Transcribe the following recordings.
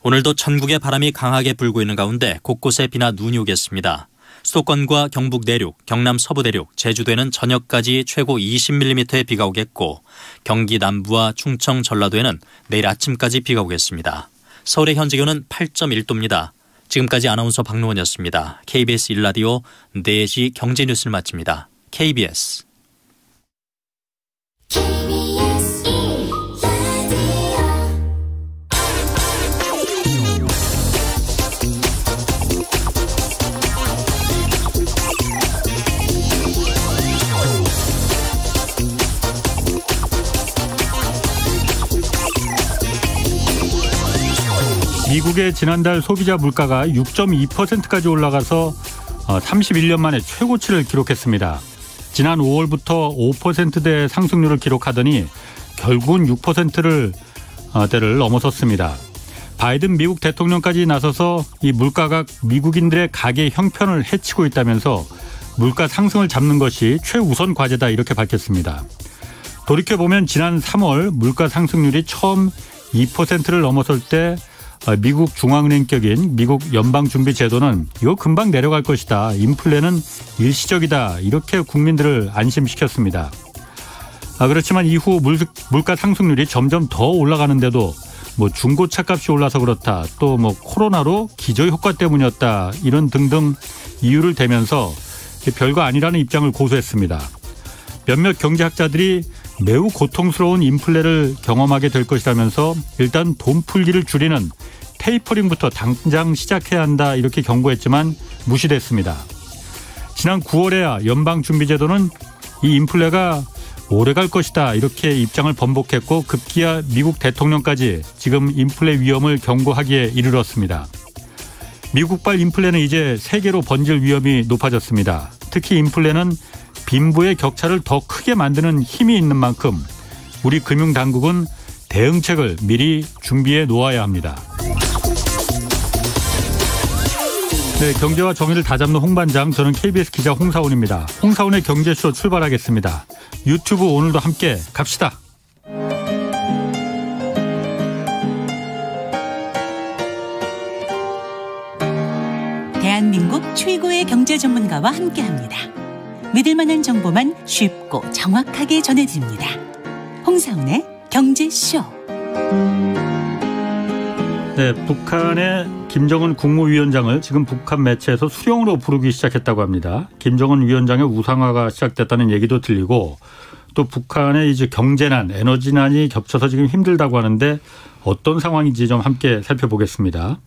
오늘도 전국에 바람이 강하게 불고 있는 가운데 곳곳에 비나 눈이 오겠습니다. 수도권과 경북 내륙, 경남 서부 대륙, 제주도에는 저녁까지 최고 20mm의 비가 오겠고 경기 남부와 충청, 전라도에는 내일 아침까지 비가 오겠습니다. 서울의 현재 기온은 8.1도입니다. 지금까지 아나운서 박노원이었습니다. KBS 1라디오 4시 경제뉴스를 마칩니다. KBS 미국의 지난달 소비자 물가가 6.2%까지 올라가서 31년 만에 최고치를 기록했습니다. 지난 5월부터 5%대 상승률을 기록하더니 결국은 6%대를 넘어섰습니다. 바이든 미국 대통령까지 나서서 이 물가가 미국인들의 가계 형편을 해치고 있다면서 물가 상승을 잡는 것이 최우선 과제다 이렇게 밝혔습니다. 돌이켜보면 지난 3월 물가 상승률이 처음 2%를 넘어설 때 미국 중앙은행격인 미국 연방준비제도는 이거 금방 내려갈 것이다. 인플레는 일시적이다. 이렇게 국민들을 안심시켰습니다. 그렇지만 이후 물가 상승률이 점점 더 올라가는데도 중고차 값이 올라서 그렇다. 또 코로나로 기저효과 때문이었다. 이런 등등 이유를 대면서 별거 아니라는 입장을 고수했습니다. 몇몇 경제학자들이 매우 고통스러운 인플레를 경험하게 될 것이라면서 일단 돈 풀기를 줄이는 테이퍼링부터 당장 시작해야 한다 이렇게 경고했지만 무시됐습니다. 지난 9월에야 연방준비제도는 이 인플레가 오래 갈 것이다 이렇게 입장을 번복했고 급기야 미국 대통령까지 지금 인플레 위험을 경고하기에 이르렀습니다. 미국발 인플레는 이제 세계로 번질 위험이 높아졌습니다. 특히 인플레는 빈부의 격차를 더 크게 만드는 힘이 있는 만큼 우리 금융당국은 대응책을 미리 준비해 놓아야 합니다. 네, 경제와 정의를 다잡는 홍반장, 저는 KBS 기자 홍사훈입니다. 홍사훈의 경제쇼 출발하겠습니다. 유튜브 오늘도 함께 갑시다. 대한민국 최고의 경제 전문가와 함께합니다. 믿을 만한 정보만 쉽고 정확하게 전해드립니다. 홍사훈의 경제쇼. 네, 북한의 김정은 국무위원장을 지금 북한 매체에서 수령으로 부르기 시작했다고 합니다. 김정은 위원장의 우상화가 시작됐다는 얘기도 들리고 또 북한의 이제 경제난, 에너지난이 겹쳐서 지금 힘들다고 하는데 어떤 상황인지 좀 함께 살펴보겠습니다.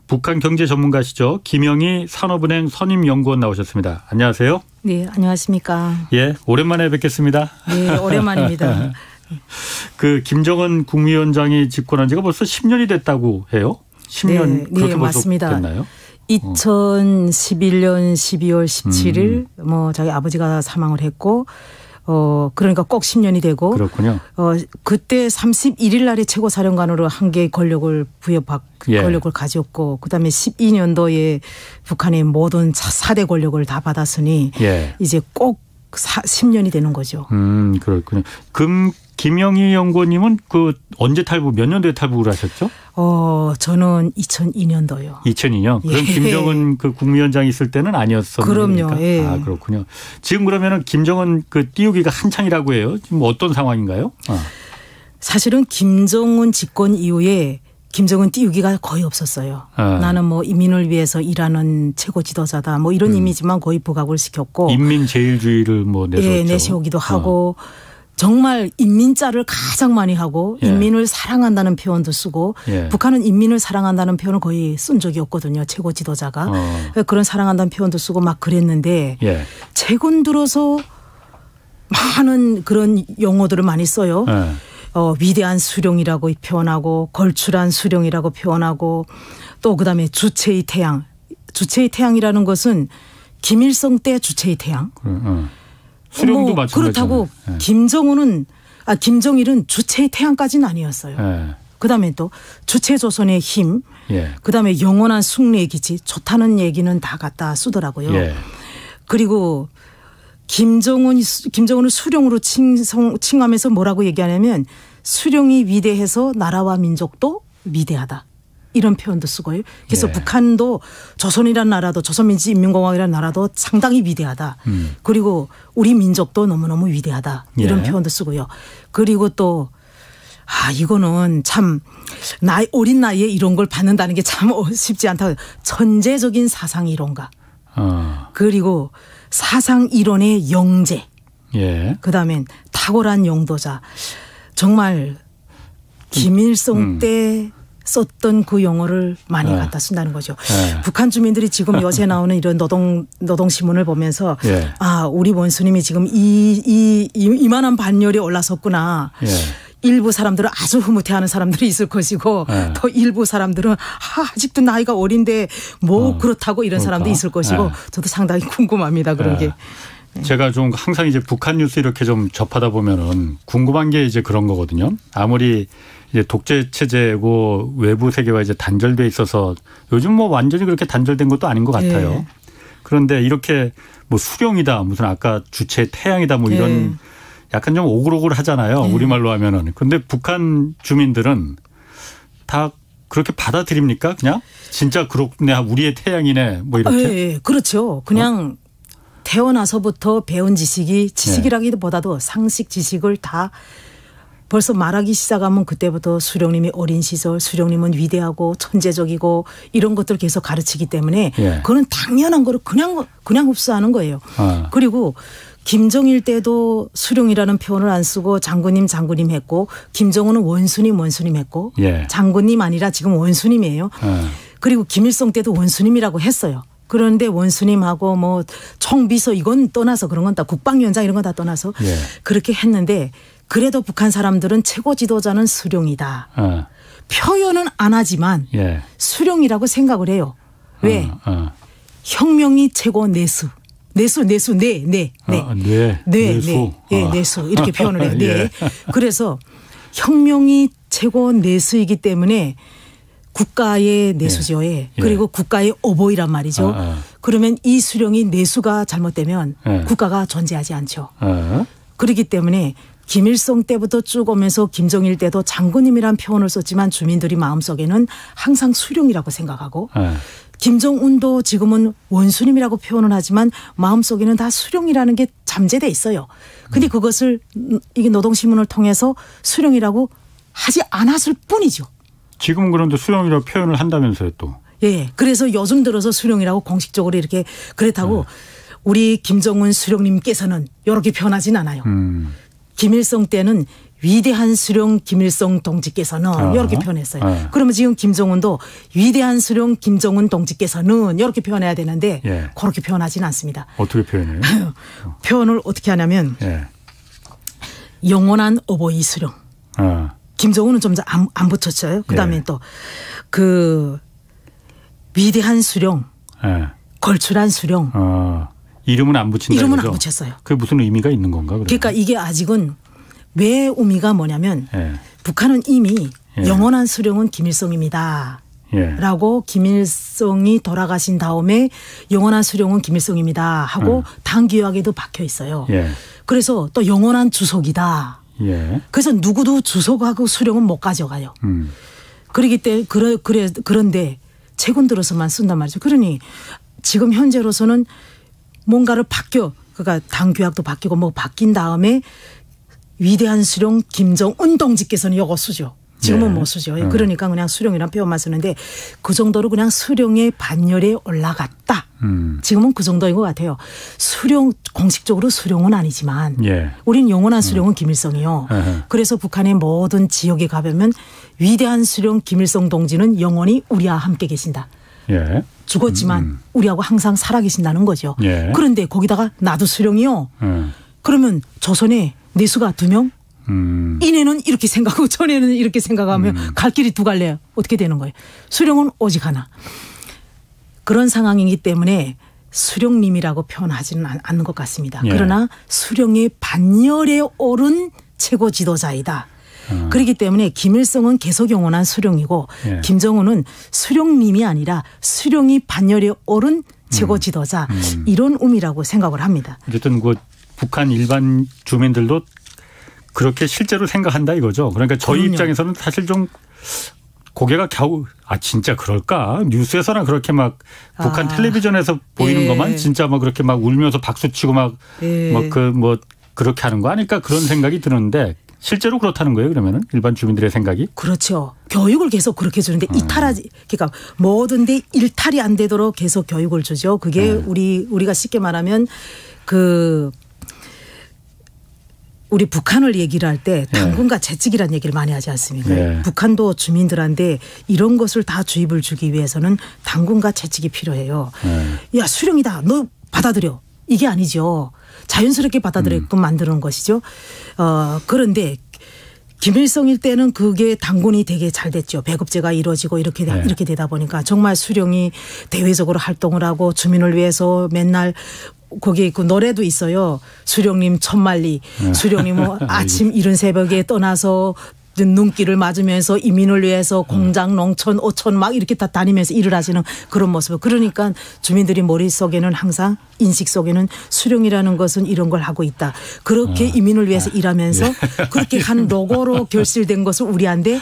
북한 경제 전문가시죠. 김영희 산업은행 선임연구원 나오셨습니다. 안녕하세요. 네, 안녕하십니까. 예, 오랜만에 뵙겠습니다. 네, 오랜만입니다. 그 김정은 국무위원장이 집권한 지가 벌써 10년이 됐다고 해요? 10년 네, 그렇게 네, 맞습니다. 됐나요? 2011년 12월 17일 자기 아버지가 사망을 했고 그러니까 꼭 10년이 되고 그렇군요. 그때 31일 날에 최고사령관으로 한 개의 권력을 권력을 가졌고 그다음에 12년도에 북한의 모든 4대 권력을 다 받았으니 이제 꼭 10년이 되는 거죠. 그렇군요. 김영희 연구원님은 언제 몇 년도에 탈북을 하셨죠? 저는 2002년도요. 2002년? 그럼 김정은 그 국무위원장이 있을 때는 아니었습니까? 그럼요. 예. 아, 그렇군요. 지금 그러면은 김정은 띄우기가 한창이라고 해요. 지금 어떤 상황인가요? 사실은 김정은 집권 이후에 김정은 띄우기가 거의 없었어요. 나는 인민을 위해서 일하는 최고 지도자다. 이런 이미지만 거의 부각을 시켰고. 인민 제일주의를 내세웠죠. 예, 내세우기도 하고. 정말 인민자를 가장 많이 하고 인민을 사랑한다는 표현도 쓰고 북한은 인민을 사랑한다는 표현을 거의 쓴 적이 없거든요. 최고 지도자가. 그런 사랑한다는 표현도 쓰고 막 그랬는데 최근 들어서 많은 그런 용어들을 많이 써요. 위대한 수령이라고 표현하고 걸출한 수령이라고 표현하고 또 그다음에 주체의 태양. 주체의 태양이라는 것은 김일성 때 주체의 태양. 수령도 마찬가지죠. 그렇다고 김정일은 주체의 태양까지는 아니었어요. 그다음에 또 주체조선의 힘, 그다음에 영원한 승리의 기치 좋다는 얘기는 다 갖다 쓰더라고요. 그리고 김정은을 수령으로 칭하면서 뭐라고 얘기하냐면 수령이 위대해서 나라와 민족도 위대하다. 이런 표현도 쓰고요. 그래서 예. 북한도 조선이라는 나라도 조선민주인민공화국이라는 나라도 상당히 위대하다. 그리고 우리 민족도 너무너무 위대하다. 이런 예. 표현도 쓰고요. 그리고 또 이거는 참 어린 나이에 이런 걸 받는다는 게 참 쉽지 않다. 천재적인 사상 이론가. 그리고 사상 이론의 영재. 예. 그다음엔 탁월한 용도자. 정말 김일성 때 썼던 그 용어를 많이 갖다 쓴다는 거죠. 북한 주민들이 지금 요새 나오는 이런 노동신문을 보면서 예. 우리 원수님이 지금 이만한 반열에 올라섰구나. 예. 일부 사람들은 아주 흐뭇해하는 사람들이 있을 것이고 네. 또 일부 사람들은 아직도 나이가 어린데 뭐 그렇다고 이런 사람도 있을 것이고 네. 저도 상당히 궁금합니다. 그런 게. 제가 좀 항상 이제 북한 뉴스 이렇게 좀 접하다 보면은 궁금한 게 이제 그런 거거든요. 아무리 이제 독재 체제고 외부 세계와 이제 단절돼 있어서 요즘 뭐 완전히 그렇게 단절된 것도 아닌 것 같아요. 네. 그런데 이렇게 뭐 수령이다 무슨 아까 주체 태양이다 뭐 이런 네. 약간 좀 오글오글 하잖아요. 우리말로 하면은. 그런데 북한 주민들은 다 그렇게 받아들입니까? 그냥 진짜 그렇네. 우리의 태양이네. 뭐 이렇게. 네, 그렇죠. 그냥 태어나서부터 배운 지식이라기보다도 상식 지식을 다 벌써 말하기 시작하면 그때부터 수령님이 어린 시절 수령님은 위대하고 천재적이고 이런 것들을 계속 가르치기 때문에 그거는 당연한 거를 그냥 흡수하는 거예요. 그리고 김정일 때도 수령이라는 표현을 안 쓰고 장군님 했고 김정은은 원수님 했고 장군님 아니라 지금 원수님이에요. 그리고 김일성 때도 원수님이라고 했어요. 그런데 원수님하고 뭐 총비서 이건 떠나서 그런 건 다 국방위원장 이런 건 다 떠나서 그렇게 했는데 그래도 북한 사람들은 최고 지도자는 수령이다. 표현은 안 하지만 수령이라고 생각을 해요. 왜? 혁명이 최고 내수 이렇게 표현을 해요. 네. 그래서 혁명이 최고 내수이기 때문에 국가의 내수죠. 그리고 국가의 어보이란 말이죠. 그러면 이 수령이 내수가 잘못되면 국가가 존재하지 않죠. 그렇기 때문에 김일성 때부터 쭉 오면서 김정일 때도 장군님이란 표현을 썼지만 주민들이 마음속에는 항상 수령이라고 생각하고 김정은도 지금은 원수님이라고 표현을 하지만 마음속에는 다 수령이라는 게 잠재돼 있어요. 근데 그것을 이게 노동신문을 통해서 수령이라고 하지 않았을 뿐이죠. 지금은 그런데 수령이라고 표현을 한다면서요 또. 예. 그래서 요즘 들어서 수령이라고 공식적으로 이렇게 그렇다고 우리 김정은 수령님께서는 이렇게 표현하진 않아요. 김일성 때는 위대한 수령 김일성 동지께서는 이렇게 표현했어요. 그러면 지금 김정은도 위대한 수령 김정은 동지께서는 이렇게 표현해야 되는데 그렇게 표현하지는 않습니다. 어떻게 표현해요? 표현을 어떻게 하냐면 영원한 어버이 수령. 김정은은 좀 안 붙였어요. 그다음에 또 그 위대한 수령, 걸출한 수령. 이름은 안 붙인다. 이름은 거죠? 안 붙였어요. 그게 무슨 의미가 있는 건가? 그러면? 그러니까 이게 아직은 왜 의미가 뭐냐면 북한은 이미 영원한 수령은 김일성입니다. 라고 김일성이 돌아가신 다음에 영원한 수령은 김일성입니다 하고 당규약에도 박혀 있어요. 그래서 또 영원한 주석이다. 그래서 누구도 주석하고 수령은 못 가져가요. 그러기 때문에 그런데 최근 들어서만 쓴단 말이죠. 그러니 지금 현재로서는 뭔가를 그러니까 당규약도 바뀌고 뭐 바뀐 다음에 위대한 수령 김정은 동지께서는 이거 쓰죠. 지금은 못 쓰죠. 그러니까 그냥 수령이라는 표현만 쓰는데 그 정도로 그냥 수령의 반열에 올라갔다. 지금은 그 정도인 것 같아요. 공식적으로 수령은 아니지만 우린 영원한 수령은 김일성이요. 그래서 북한의 모든 지역에 가보면 위대한 수령 김일성 동지는 영원히 우리와 함께 계신다. 죽었지만 우리하고 항상 살아계신다는 거죠. 그런데 거기다가 나도 수령이요. 그러면 조선에 내수가 2명? 이내는 이렇게 생각하고 전에는 이렇게 생각하면 갈 길이 두 갈래요. 어떻게 되는 거예요? 수령은 오직 하나. 그런 상황이기 때문에 수령님이라고 표현하지는 않는 것 같습니다. 그러나 수령의 반열에 오른 최고 지도자이다. 그렇기 때문에 김일성은 계속 영원한 수령이고 김정은은 수령님이 아니라 수령이 반열에 오른 최고 지도자 이런 의미라고 생각을 합니다. 어쨌든 그 북한 일반 주민들도 그렇게 실제로 생각한다 이거죠. 그러니까 저희 그럼요. 입장에서는 사실 좀 고개가 겨우 진짜 그럴까? 뉴스에서나 그렇게 막 북한 텔레비전에서 보이는 것만 진짜 막 그렇게 막 울면서 박수치고 막 그렇게 하는 거 아닐까 그런 생각이 드는데 실제로 그렇다는 거예요, 그러면은 일반 주민들의 생각이? 그렇죠. 교육을 계속 그렇게 주는데 그러니까 뭐든지 일탈이 안 되도록 계속 교육을 주죠. 그게 우리가 쉽게 말하면 우리 북한을 얘기를 할 때 당군과 채찍이라는 얘기를 많이 하지 않습니까? 네. 북한도 주민들한테 이런 것을 다 주입을 주기 위해서는 당군과 채찍이 필요해요. 야, 수령이다. 너 받아들여. 이게 아니죠. 자연스럽게 받아들이게끔 만드는 것이죠. 그런데 김일성일 때는 그게 당군이 되게 잘 됐죠. 배급제가 이루어지고 이렇게 되다 보니까 정말 수령이 대외적으로 활동을 하고 주민을 위해서 맨날 거기 그 노래도 있어요. 수령님 천만리. 수령님 아침 이른 새벽에 떠나서 눈길을 맞으면서 이민을 위해서 공장, 농촌, 오촌 막 이렇게 다 다니면서 일을 하시는 그런 모습. 그러니까 주민들이 머릿속에는 항상 인식 속에는 수령이라는 것은 이런 걸 하고 있다. 그렇게 이민을 위해서 일하면서 그렇게 한 로고로 결실된 것을 우리한테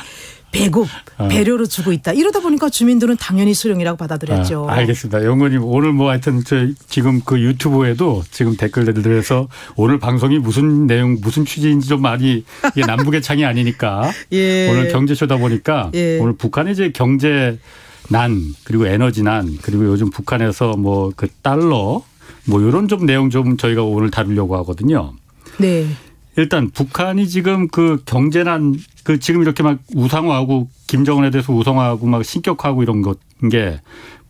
배급, 배려로 주고 있다. 이러다 보니까 주민들은 당연히 수령이라고 받아들였죠. 알겠습니다. 영건님 오늘 뭐 하여튼 지금 그 유튜브에도 지금 댓글들에서 오늘 방송이 무슨 내용 무슨 취지인지 좀 많이 이게 남북의 창이 아니니까 오늘 경제쇼다 보니까 오늘 북한의 이제 경제 난 그리고 에너지 난 그리고 요즘 북한에서 뭐 그 달러 뭐 이런 좀 내용 좀 저희가 오늘 다루려고 하거든요. 네. 일단 북한이 지금 그 경제난 그 지금 이렇게 막 우상화하고 김정은에 대해서 우상화하고 막 신격화하고 이런 게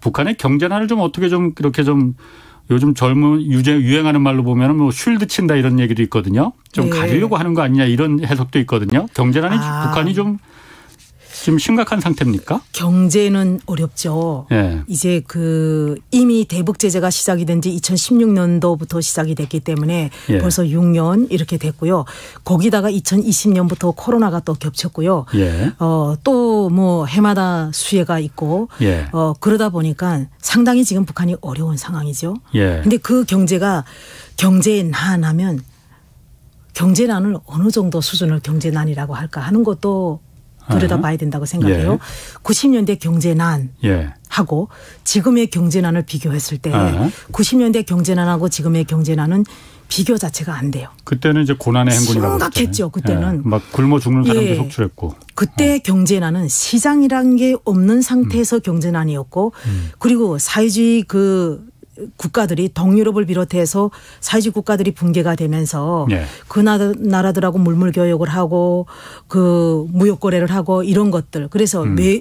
북한의 경제난을 좀 어떻게 좀 이렇게 좀 요즘 젊은 유행하는 말로 보면은 뭐 쉴드 친다 이런 얘기도 있거든요. 좀 가리려고 하는 거 아니냐 이런 해석도 있거든요. 경제난이 북한이 좀 지금 심각한 상태입니까? 경제는 어렵죠. 이제 이미 대북 제재가 시작이 된 지 2016년도부터 시작이 됐기 때문에 벌써 6년 이렇게 됐고요. 거기다가 2020년부터 코로나가 또 겹쳤고요. 또 뭐 해마다 수해가 있고 그러다 보니까 상당히 지금 북한이 어려운 상황이죠. 근데 그 경제난 하면 경제난을 어느 정도 수준을 경제난이라고 할까 하는 것도 들여다봐야 된다고 생각해요. 90년대 경제난하고 지금의 경제난을 비교했을 때 90년대 경제난하고 지금의 경제난은 비교 자체가 안 돼요. 그때는 이제 고난의 행군이라고 심각했죠. 그때는. 막 굶어 죽는 사람도 속출했고. 그때 경제난은 시장이라는 게 없는 상태에서 경제난이었고 그리고 사회주의 국가들이 동유럽을 비롯해서 사회주의 국가들이 붕괴가 되면서 그 나라들하고 물물 교역을 하고 그 무역 거래를 하고 이런 것들 그래서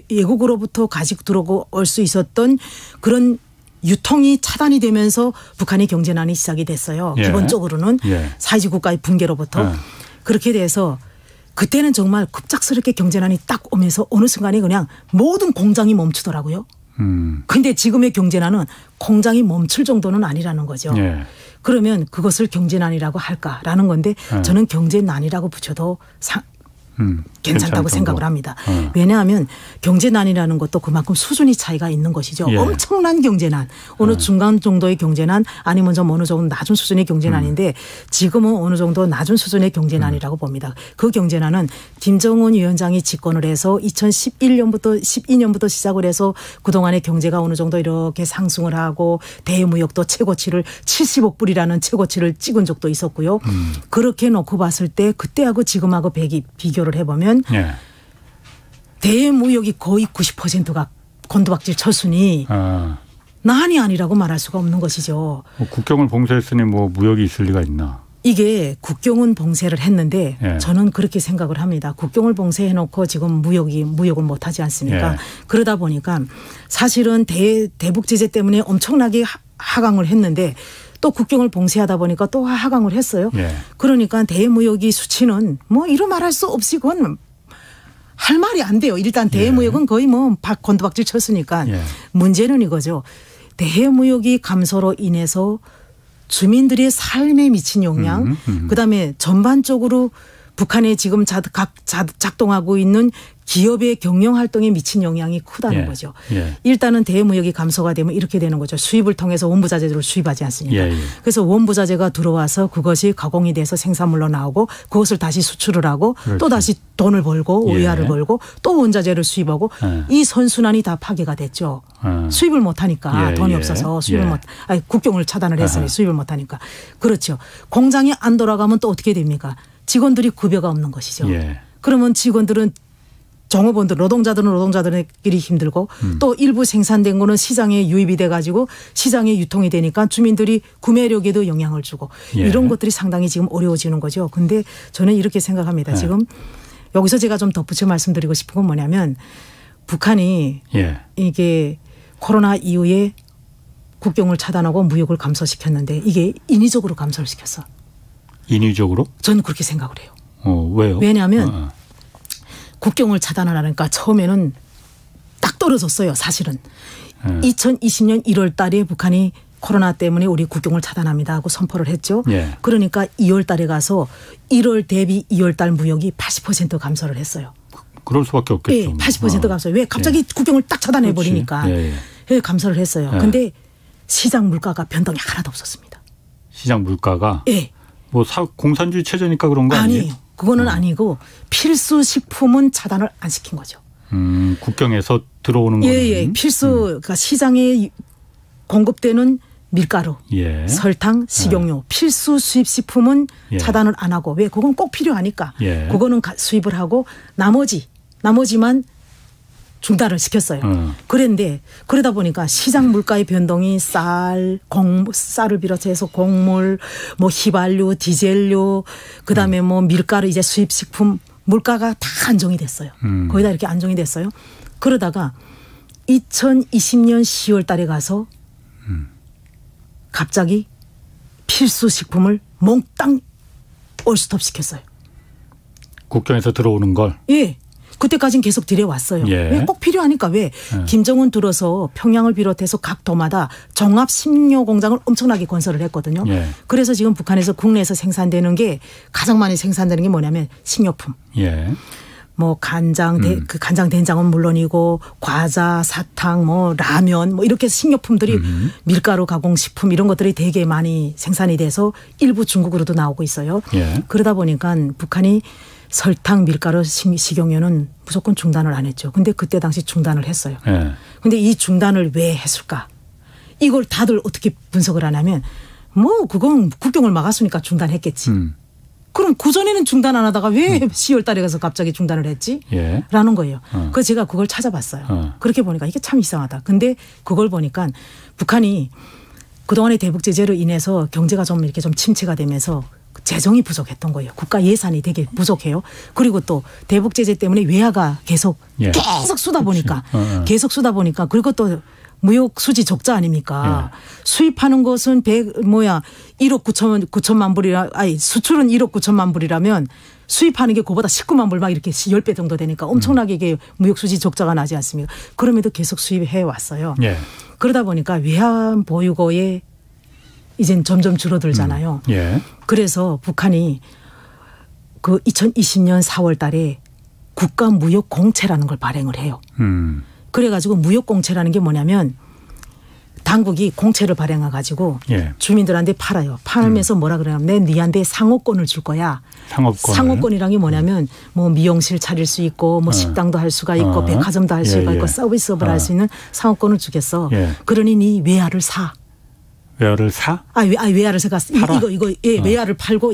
외국으로부터 가지고 들어오고 올 수 있었던 그런 유통이 차단이 되면서 북한의 경제난이 시작이 됐어요. 기본적으로는 사회주의 국가의 붕괴로부터 그렇게 돼서 그때는 정말 급작스럽게 경제난이 딱 오면서 어느 순간에 그냥 모든 공장이 멈추더라고요. 근데 지금의 경제난은 공장이 멈출 정도는 아니라는 거죠. 그러면 그것을 경제난이라고 할까라는 건데 저는 경제난이라고 붙여도 괜찮다고 생각을 합니다. 왜냐하면 경제난이라는 것도 그만큼 수준이 차이가 있는 것이죠. 엄청난 경제난. 어느 중간 정도의 경제난 아니면 좀 어느 정도 낮은 수준의 경제난인데 지금은 어느 정도 낮은 수준의 경제난이라고 봅니다. 그 경제난은 김정은 위원장이 집권을 해서 12년부터 시작을 해서 그동안의 경제가 어느 정도 이렇게 상승을 하고 대무역도 최고치를 70억 불이라는 최고치를 찍은 적도 있었고요. 그렇게 놓고 봤을 때 그때하고 지금하고 비교를 해보면 대무역이 거의 90%가 곤두박질 쳤으니 난이 아니라고 말할 수가 없는 것이죠. 국경을 봉쇄했으니 뭐 무역이 있을 리가 있나. 이게 국경은 봉쇄를 했는데 저는 그렇게 생각을 합니다. 국경을 봉쇄해놓고 지금 무역은 못하지 않습니까? 그러다 보니까 사실은 대북 제재 때문에 엄청나게 하강을 했는데 또 국경을 봉쇄하다 보니까 또 하강을 했어요. 그러니까 대무역이 수치는 뭐 이루 말할 수 없이 그건 할 말이 안 돼요. 일단 대무역은 거의 뭐 곤두박질 쳤으니까 문제는 이거죠. 대무역이 감소로 인해서 주민들의 삶에 미친 영향 그다음에 전반적으로 북한에 지금 작동하고 있는 기업의 경영 활동에 미친 영향이 크다는 거죠. 일단은 대무역이 감소가 되면 이렇게 되는 거죠. 수입을 통해서 원부자재를 수입하지 않습니까? 그래서 원부자재가 들어와서 그것이 가공이 돼서 생산물로 나오고 그것을 다시 수출을 하고 그렇지. 또 다시 돈을 벌고 외화를 벌고 또 원자재를 수입하고 이 선순환이 다 파괴가 됐죠. 수입을 못하니까 돈이 없어서 수입을 국경을 차단을 했으니 수입을 못하니까. 그렇죠. 공장이 안 돌아가면 또 어떻게 됩니까? 직원들이 급여가 없는 것이죠. 그러면 직원들은 종업원들 노동자들은 노동자들끼리 힘들고 또 일부 생산된 거는 시장에 유입이 돼가지고 시장에 유통이 되니까 주민들이 구매력에도 영향을 주고 이런 것들이 상당히 지금 어려워지는 거죠. 근데 저는 이렇게 생각합니다. 지금 여기서 제가 좀 덧붙여 말씀드리고 싶은 건 뭐냐면 북한이 이게 코로나 이후에 국경을 차단하고 무역을 감소시켰는데 이게 인위적으로 감소를 시켰어. 인위적으로? 저는 그렇게 생각을 해요. 왜요? 왜냐하면 국경을 차단하라니까 처음에는 딱 떨어졌어요. 사실은. 2020년 1월 달에 북한이 코로나 때문에 우리 국경을 차단합니다 하고 선포를 했죠. 그러니까 2월 달에 가서 1월 대비 2월 달 무역이 80% 감소를 했어요. 그럴 수밖에 없겠죠. 80% 감소. 왜 갑자기 국경을 딱 차단해 버리니까 감소를 했어요. 근데 시장 물가가 변동이 하나도 없었습니다. 시장 물가가? 네. 뭐 공산주의 체제니까 그런 거 아니에요? 아니에요. 그거는 아니고 필수 식품은 차단을 안 시킨 거죠. 국경에서 들어오는 거는? 필수 그러니까 시장에 공급되는 밀가루, 설탕, 식용유, 필수 수입 식품은 차단을 안 하고 왜? 그건 꼭 필요하니까. 그거는 수입을 하고 나머지만 중단을 시켰어요. 그런데 그러다 보니까 시장 물가의 변동이 쌀을 비롯해서 곡물, 뭐 휘발유, 디젤유, 그다음에 뭐 밀가루 이제 수입식품 물가가 다 안정이 됐어요. 거의 다 이렇게 안정이 됐어요. 그러다가 2020년 10월 달에 가서 갑자기 필수 식품을 몽땅 올스톱 시켰어요. 국경에서 들어오는 걸? 그때까지는 계속 들여왔어요. 왜 꼭 필요하니까 왜 김정은 들어서 평양을 비롯해서 각 도마다 종합 식료 공장을 엄청나게 건설을 했거든요. 그래서 지금 북한에서 국내에서 생산되는 게 가장 많이 생산되는 게 뭐냐면 식료품. 뭐 간장, 간장 된장은 물론이고 과자, 사탕, 뭐 라면 뭐 이렇게 식료품들이 밀가루 가공식품 이런 것들이 되게 많이 생산이 돼서 일부 중국으로도 나오고 있어요. 그러다 보니까 북한이 설탕, 밀가루, 식용유는 무조건 중단을 안 했죠. 근데 그때 당시 중단을 했어요. 근데 이 중단을 왜 했을까? 이걸 다들 어떻게 분석을 하냐면 뭐 그건 국경을 막았으니까 중단했겠지. 그럼 그전에는 중단 안 하다가 왜 10월 달에 가서 갑자기 중단을 했지? 라는 거예요. 그래서 제가 그걸 찾아봤어요. 그렇게 보니까 이게 참 이상하다. 근데 그걸 보니까 북한이 그동안의 대북 제재로 인해서 경제가 좀 이렇게 좀 침체가 되면서 재정이 부족했던 거예요. 국가 예산이 되게 부족해요. 그리고 또 대북 제재 때문에 외화가 계속 쓰다 보니까 그리고 또 무역 수지 적자 아닙니까? 수입하는 것은 1억 9천만 불이라 수출은 1억 9천만 불이라면 수입하는 게 그보다 19만 불 막 이렇게 10배 정도 되니까 엄청나게 이게 무역 수지 적자가 나지 않습니까? 그럼에도 계속 수입해 왔어요. 그러다 보니까 외환 보유고에 이젠 점점 줄어들잖아요. 그래서 북한이 그 2020년 4월 달에 국가 무역 공채라는 걸 발행을 해요. 그래가지고 무역 공채라는 게 뭐냐면 당국이 공채를 발행해가지고 주민들한테 팔아요. 팔면서 뭐라 그러냐면 니한테 상호권을 줄 거야. 상호권이란 게 뭐냐면 뭐 미용실 차릴 수 있고 뭐 식당도 할 수가 있고 백화점도 할 수가 있고 서비스업을 할 수 있는 상호권을 주겠어. 그러니 네 외화를 사. 외화를 사? 외화를 사가 이거 외화를 팔고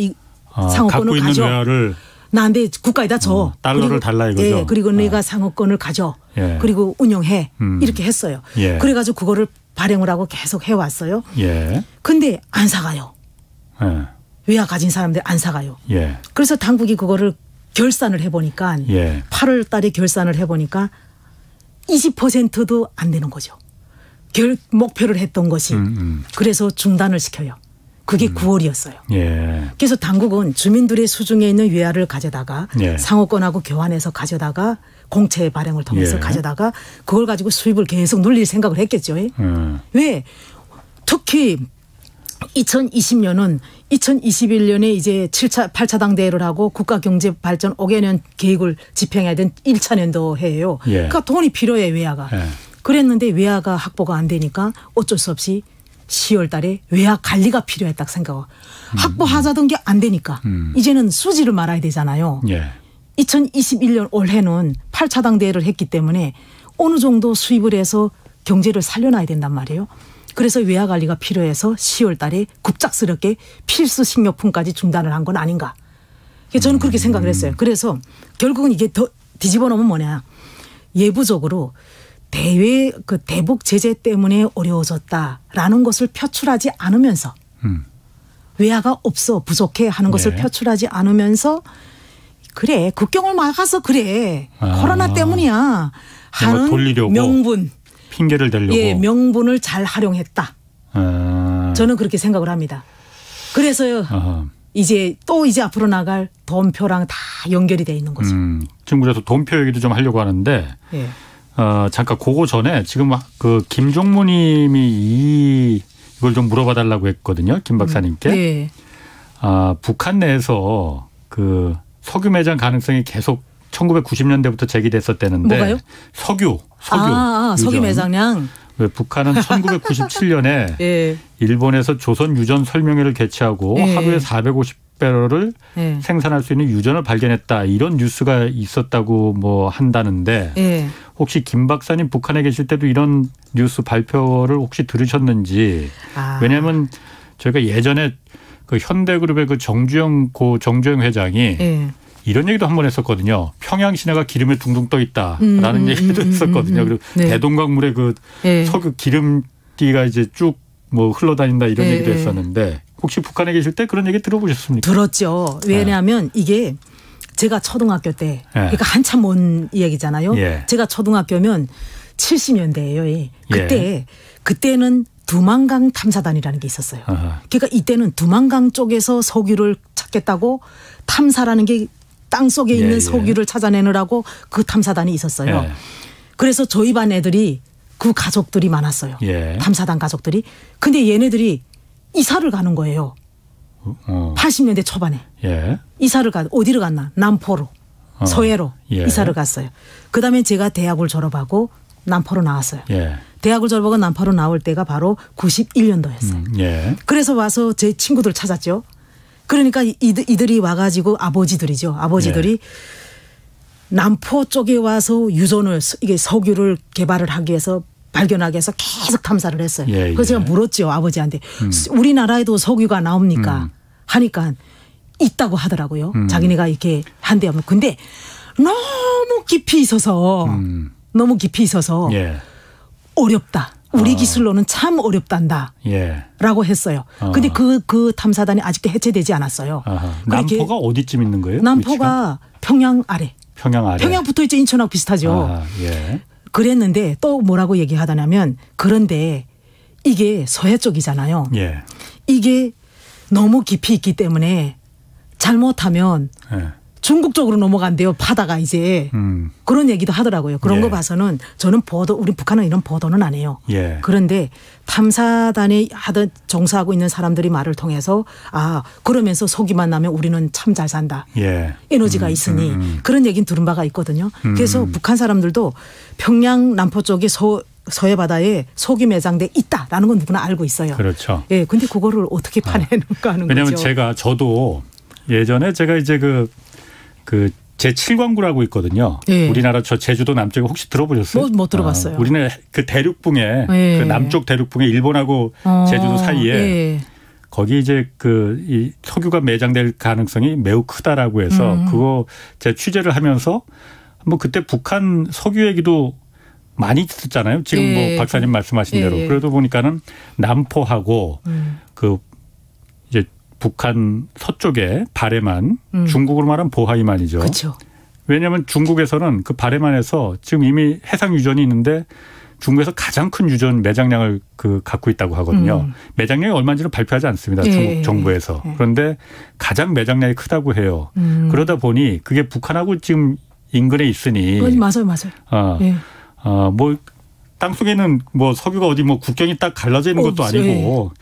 상호권을 갖고 있는 가져. 외화를 나한테 국가에다 줘. 달러를 달라 이거죠. 그리고 내가 상호권을 가져. 그리고 운영해. 이렇게 했어요. 그래가지고 그거를 발행을 하고 계속 해왔어요. 근데 안 사가요. 외화 가진 사람들 안 사가요. 그래서 당국이 그거를 결산을 해보니까 8월 달에 결산을 해보니까 20%도 안 되는 거죠. 목표를 했던 것이. 그래서 중단을 시켜요. 그게 9월이었어요. 그래서 당국은 주민들의 수중에 있는 외화를 가져다가 상호권하고 교환해서 가져다가 공채 발행을 통해서 가져다가 그걸 가지고 수입을 계속 늘릴 생각을 했겠죠. 왜? 특히 2020년은 2021년에 이제 8차 대회를 하고 국가경제발전 5개년 계획을 집행해야 된 1차 년도 해예요. 예. 그러니까 돈이 필요해 외야가. 예. 그랬는데 외야가 확보가 안 되니까 어쩔 수 없이 10월 달에 외야 관리가 필요했다고 생각하고 확보하자던 게 안 되니까 이제는 수지를 말아야 되잖아요. 예. 2021년 올해는 8차 대회를 했기 때문에 어느 정도 수입을 해서 경제를 살려놔야 된단 말이에요. 그래서 외야 관리가 필요해서 10월 달에 급작스럽게 필수 식료품까지 중단을 한 건 아닌가. 저는 그렇게 생각을 했어요. 그래서 결국은 이게 더 뒤집어 놓으면 뭐냐. 예부적으로 대외 그 대북 제재 때문에 어려워졌다라는 것을 표출하지 않으면서 외야가 없어 부족해 하는 것을 표출하지 않으면서 그래 국경을 막아서 그래 코로나 때문이야 하는 돌리려고. 명분. 핑계를 대려고. 예, 명분을 잘 활용했다. 저는 그렇게 생각을 합니다. 그래서 이제 앞으로 나갈 돈표랑 다 연결이 돼 있는 거죠. 지금 그래서 돈표 얘기도 좀 하려고 하는데 예. 잠깐 그거 전에 지금 그 김종무님이 이걸 좀 물어봐 달라고 했거든요. 김 박사님께. 예. 북한 내에서 그 석유 매장 가능성이 계속 1990년대부터 제기됐었다는데. 뭐가요? 석유. 석유 매장량. 왜 북한은 1997년에 예. 일본에서 조선 유전 설명회를 개최하고 예. 하루에 450배럴을 예. 생산할 수 있는 유전을 발견했다. 이런 뉴스가 있었다고 뭐 한다는데 예. 혹시 김 박사님 북한에 계실 때도 이런 뉴스 발표를 혹시 들으셨는지. 왜냐하면 저희가 예전에 그 현대그룹의 그 정주영 회장이 예. 이런 얘기도 한 번 했었거든요. 평양 시내가 기름에 둥둥 떠 있다라는 얘기도 했었거든요. 그리고 네. 대동강물에 그 석유 기름띠가 이제 쭉 뭐 흘러다닌다 이런 얘기도 했었는데 혹시 북한에 계실 때 그런 얘기 들어보셨습니까? 들었죠. 왜냐하면 이게 제가 초등학교 때 그러니까 한참 먼 이야기잖아요. 제가 초등학교면 70년대예요. 그때는 두만강 탐사단이라는 게 있었어요. 그러니까 이때는 두만강 쪽에서 석유를 찾겠다고 탐사라는 게 땅속에 있는 석유를 찾아내느라고 그 탐사단이 있었어요. 그래서 저희 반 애들이 그 가족들이 많았어요. 탐사단 가족들이. 근데 얘네들이 이사를 가는 거예요. 80년대 초반에. 이사를 어디를 갔나? 남포로. 서해로 이사를 갔어요. 그다음에 제가 대학을 졸업하고 남포로 나왔어요. 대학을 졸업하고 남포로 나올 때가 바로 91년도였어요. 그래서 와서 제 친구들 찾았죠. 그러니까 이들이 와가지고 아버지들이 남포 쪽에 와서 유전을 이게 석유를 개발을 하기 위해서 발견하기 위해서 계속 탐사를 했어요. 그래서 제가 물었죠 아버지한테 우리나라에도 석유가 나옵니까? 하니까 있다고 하더라고요. 자기네가 이렇게 한대요. 근데 너무 깊이 있어서 어렵다. 우리 기술로는 참 어렵단다. 라고 했어요. 근데 그 탐사단이 아직도 해체되지 않았어요. 남포가 어디쯤 있는 거예요? 남포가 평양 아래. 평양 붙어 있죠. 인천하고 비슷하죠. 그랬는데 또 뭐라고 얘기하다냐면 그런데 이게 서해 쪽이잖아요. 이게 너무 깊이 있기 때문에 잘못하면 중국 쪽으로 넘어간대요. 바다가 이제. 그런 얘기도 하더라고요. 그런 거 봐서는 저는 우리 북한은 이런 보도는 안 해요. 그런데 탐사단에 종사하고 있는 사람들이 말을 통해서 그러면서 석유만 나면 우리는 참 잘 산다. 에너지가 있으니 그런 얘기는 들은 바가 있거든요. 그래서 북한 사람들도 평양 남포 쪽에 서해 바다에 석유 매장돼 있다라는 건 누구나 알고 있어요. 그렇죠. 근데 그거를 어떻게 파내는가 하는 왜냐하면 거죠. 저도 예전에 제가 이제 그 제7광구라고 있거든요. 우리나라 저 제주도 남쪽에 혹시 들어보셨어요? 못 들어봤어요. 우리는 그 대륙붕에 그 남쪽 대륙붕에 일본하고 제주도 사이에 거기 이제 이 석유가 매장될 가능성이 매우 크다라고 해서 그거 제 취재를 하면서 뭐 그때 북한 석유 얘기도 많이 듣잖아요. 지금 뭐 박사님 말씀하신 대로. 그러다 보니까는 남포하고 그 이제 북한 서쪽에 바레만, 중국으로 말하면 보하이만이죠. 그렇죠. 왜냐하면 중국에서는 그 바레만에서 지금 이미 해상 유전이 있는데 중국에서 가장 큰 유전 매장량을 갖고 있다고 하거든요. 매장량이 얼마인지는 발표하지 않습니다. 중국 정부에서. 그런데 가장 매장량이 크다고 해요. 그러다 보니 그게 북한하고 지금 인근에 있으니. 맞아요. 뭐 땅속에는 뭐 석유가 어디 뭐 국경이 딱 갈라져 있는 것도 아니고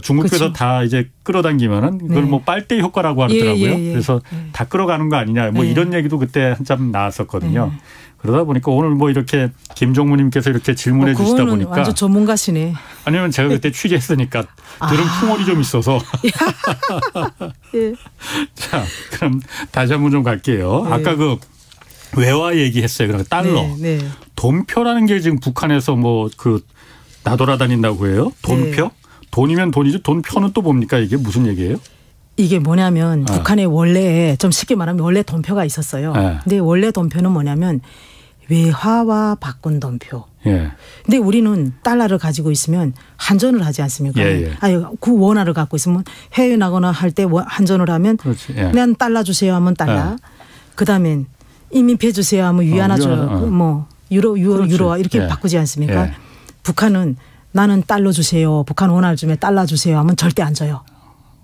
중국에서 그렇죠. 다 이제 끌어당기면은 그걸 뭐 빨대 효과라고 하더라고요. 그래서 다 끌어가는 거 아니냐 뭐 이런 얘기도 그때 한참 나왔었거든요. 그러다 보니까 오늘 뭐 이렇게 김종무님께서 이렇게 질문해 주시다 보니까 완전 전문가시네. 아니면 제가 그때 취재했으니까 들은 풍월이 좀 있어서. 예. 자, 그럼 다시 한번 좀 갈게요. 네. 아까 그 외화 얘기했어요. 그러니까 달러. 네, 네. 돈표라는 게 지금 북한에서 뭐 그 나돌아다닌다고 해요. 돈표? 네. 돈이면 돈이죠. 돈표는 또 뭡니까? 이게 무슨 얘기예요? 이게 뭐냐면 북한에 원래 좀 쉽게 말하면 원래 돈표가 있었어요. 네. 근데 원래 돈표는 뭐냐면 외화와 바꾼 돈표. 예. 근데 우리는 달러를 가지고 있으면 환전을 하지 않습니까? 예. 아니, 그 원화를 갖고 있으면 해외 나거나 할 때 환전을 하면 예. 그냥 달러 주세요 하면 달러. 예. 그다음엔 이민폐 주세요 하면 위안화죠. 뭐 유로와 이렇게 바꾸지 않습니까? 예. 북한은 나는 달러 주세요. 북한 원화를 주면 달러 주세요 하면 절대 안 줘요.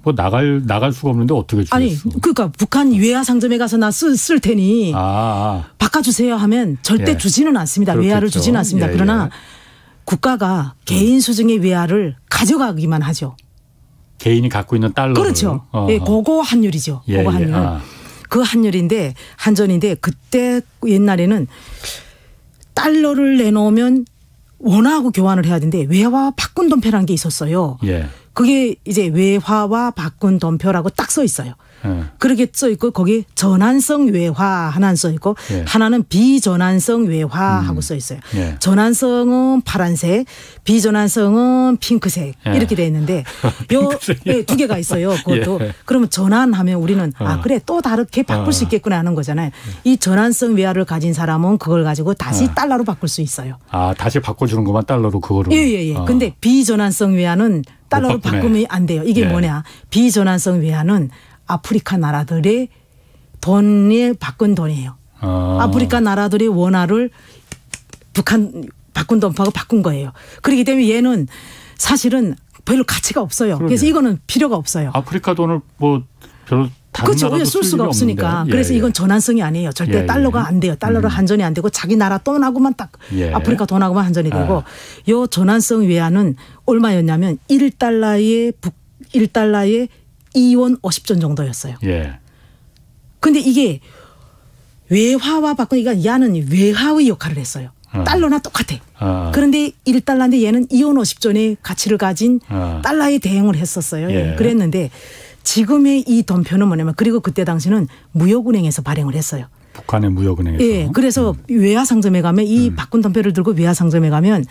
뭐 나갈 수가 없는데 어떻게 주겠어? 아니 그러니까 북한 외화 상점에 가서 나 쓸 테니 바꿔주세요 하면 절대 예. 주지는 않습니다. 그렇겠죠. 외화를 주지는 않습니다. 그러나 국가가 개인 수중의 외화를 가져가기만 하죠. 개인이 갖고 있는 달러를. 그렇죠. 예, 그거 환율이죠. 그거 환율. 그 환율인데 한전인데 그때 옛날에는 달러를 내놓으면 원화하고 교환을 해야 되는데 외화 바꾼 돈표라는 게 있었어요. 예. 그게 이제 외화와 바꾼 돈표라고 딱 써 있어요. 그렇게 써 있고 거기 전환성 외화 하나는 써 있고 하나는 비전환성 외화하고 써 있어요. 전환성은 파란색, 비전환성은 핑크색 이렇게 돼 있는데 요 두 개가 있어요. 그것도 그러면 전환하면 우리는 아 그래 또 다르게 바꿀 수 있겠구나 하는 거잖아요. 이 전환성 외화를 가진 사람은 그걸 가지고 다시 달러로 바꿀 수 있어요. 아 다시 바꿔주는 것만 달러로 그거를. 예예예. 근데 비전환성 외화는 달러로 바꾸면 안 돼요. 이게 뭐냐? 비전환성 외화는 아프리카 나라들의 돈에 바꾼 돈이에요. 아프리카 나라들의 원화를 북한 바꾼 돈하고 바꾼 거예요. 그렇기 때문에 얘는 사실은 별로 가치가 없어요. 그러게요. 그래서 이거는 필요가 없어요. 아프리카 돈을 뭐 별로 다른 그렇죠. 나라도 쓸 수가 없으니까. 그래서 이건 전환성이 아니에요. 절대 달러가 안 돼요. 달러로 한전이 안 되고 자기 나라 돈하고만 딱 아프리카 돈하고만 한전이 되고 요 전환성 외화는 얼마였냐면 1달러에 2원 50전 정도였어요. 그런데 이게 외화와 바꾸니까 얘는 외화의 역할을 했어요. 달러나 똑같아. 그런데 1달러인데 얘는 2원 50전의 가치를 가진 달러에 대응을 했었어요. 그랬는데 지금의 이 돈표는 뭐냐면 그리고 그때 당시는 무역은행에서 발행을 했어요. 북한의 무역은행에서. 예. 그래서 외화 상점에 가면 이 바꾼 돈표를 들고 외화 상점에 가면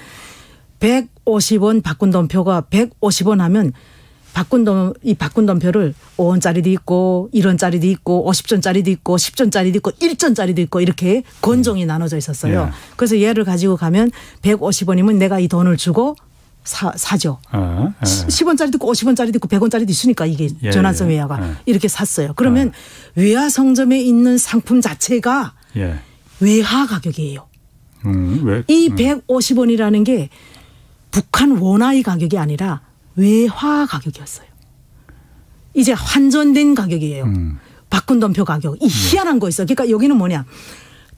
150원 바꾼 돈표가 150원 하면 이 바꾼 돈표를 5원짜리도 있고 1원짜리도 있고 50전짜리도 있고 10전짜리도 있고 1전짜리도 있고 이렇게 건종이 나눠져 있었어요. 그래서 얘를 가지고 가면 150원이면 내가 이 돈을 주고 사죠. 10원짜리도 있고 50원짜리도 있고 100원짜리도 있으니까 이게 전환성 외화가 이렇게 샀어요. 그러면 외화 상점에 있는 상품 자체가 외화 가격이에요. 이 150원이라는 게 북한 원화의 가격이 아니라 외화 가격이었어요. 이제 환전된 가격이에요. 바꾼 돈표 가격. 이 희한한 거 있어요. 그러니까 여기는 뭐냐.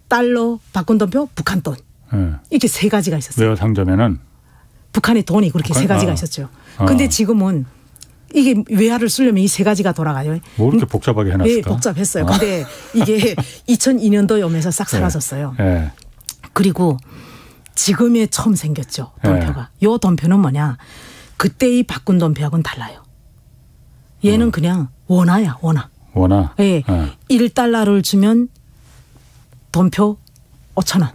달러, 바꾼 돈표, 북한 돈. 이렇게 세 가지가 있었어요. 외화 상점에는. 북한의 돈이 그렇게 세 가지가 있었죠. 그런데 지금은 이게 외화를 쓰려면 이 세 가지가 돌아가요. 뭐 이렇게 복잡하게 해놨을까? 네, 복잡했어요. 근데 이게 2002년도에 오면서 싹 사라졌어요. 그리고 지금에 처음 생겼죠. 돈표가. 요 돈표는 뭐냐. 그때의 바꾼 돈표하고는 달라요. 얘는 그냥 원화야. 원화. 예. 1달러를 주면 돈표 5,000원.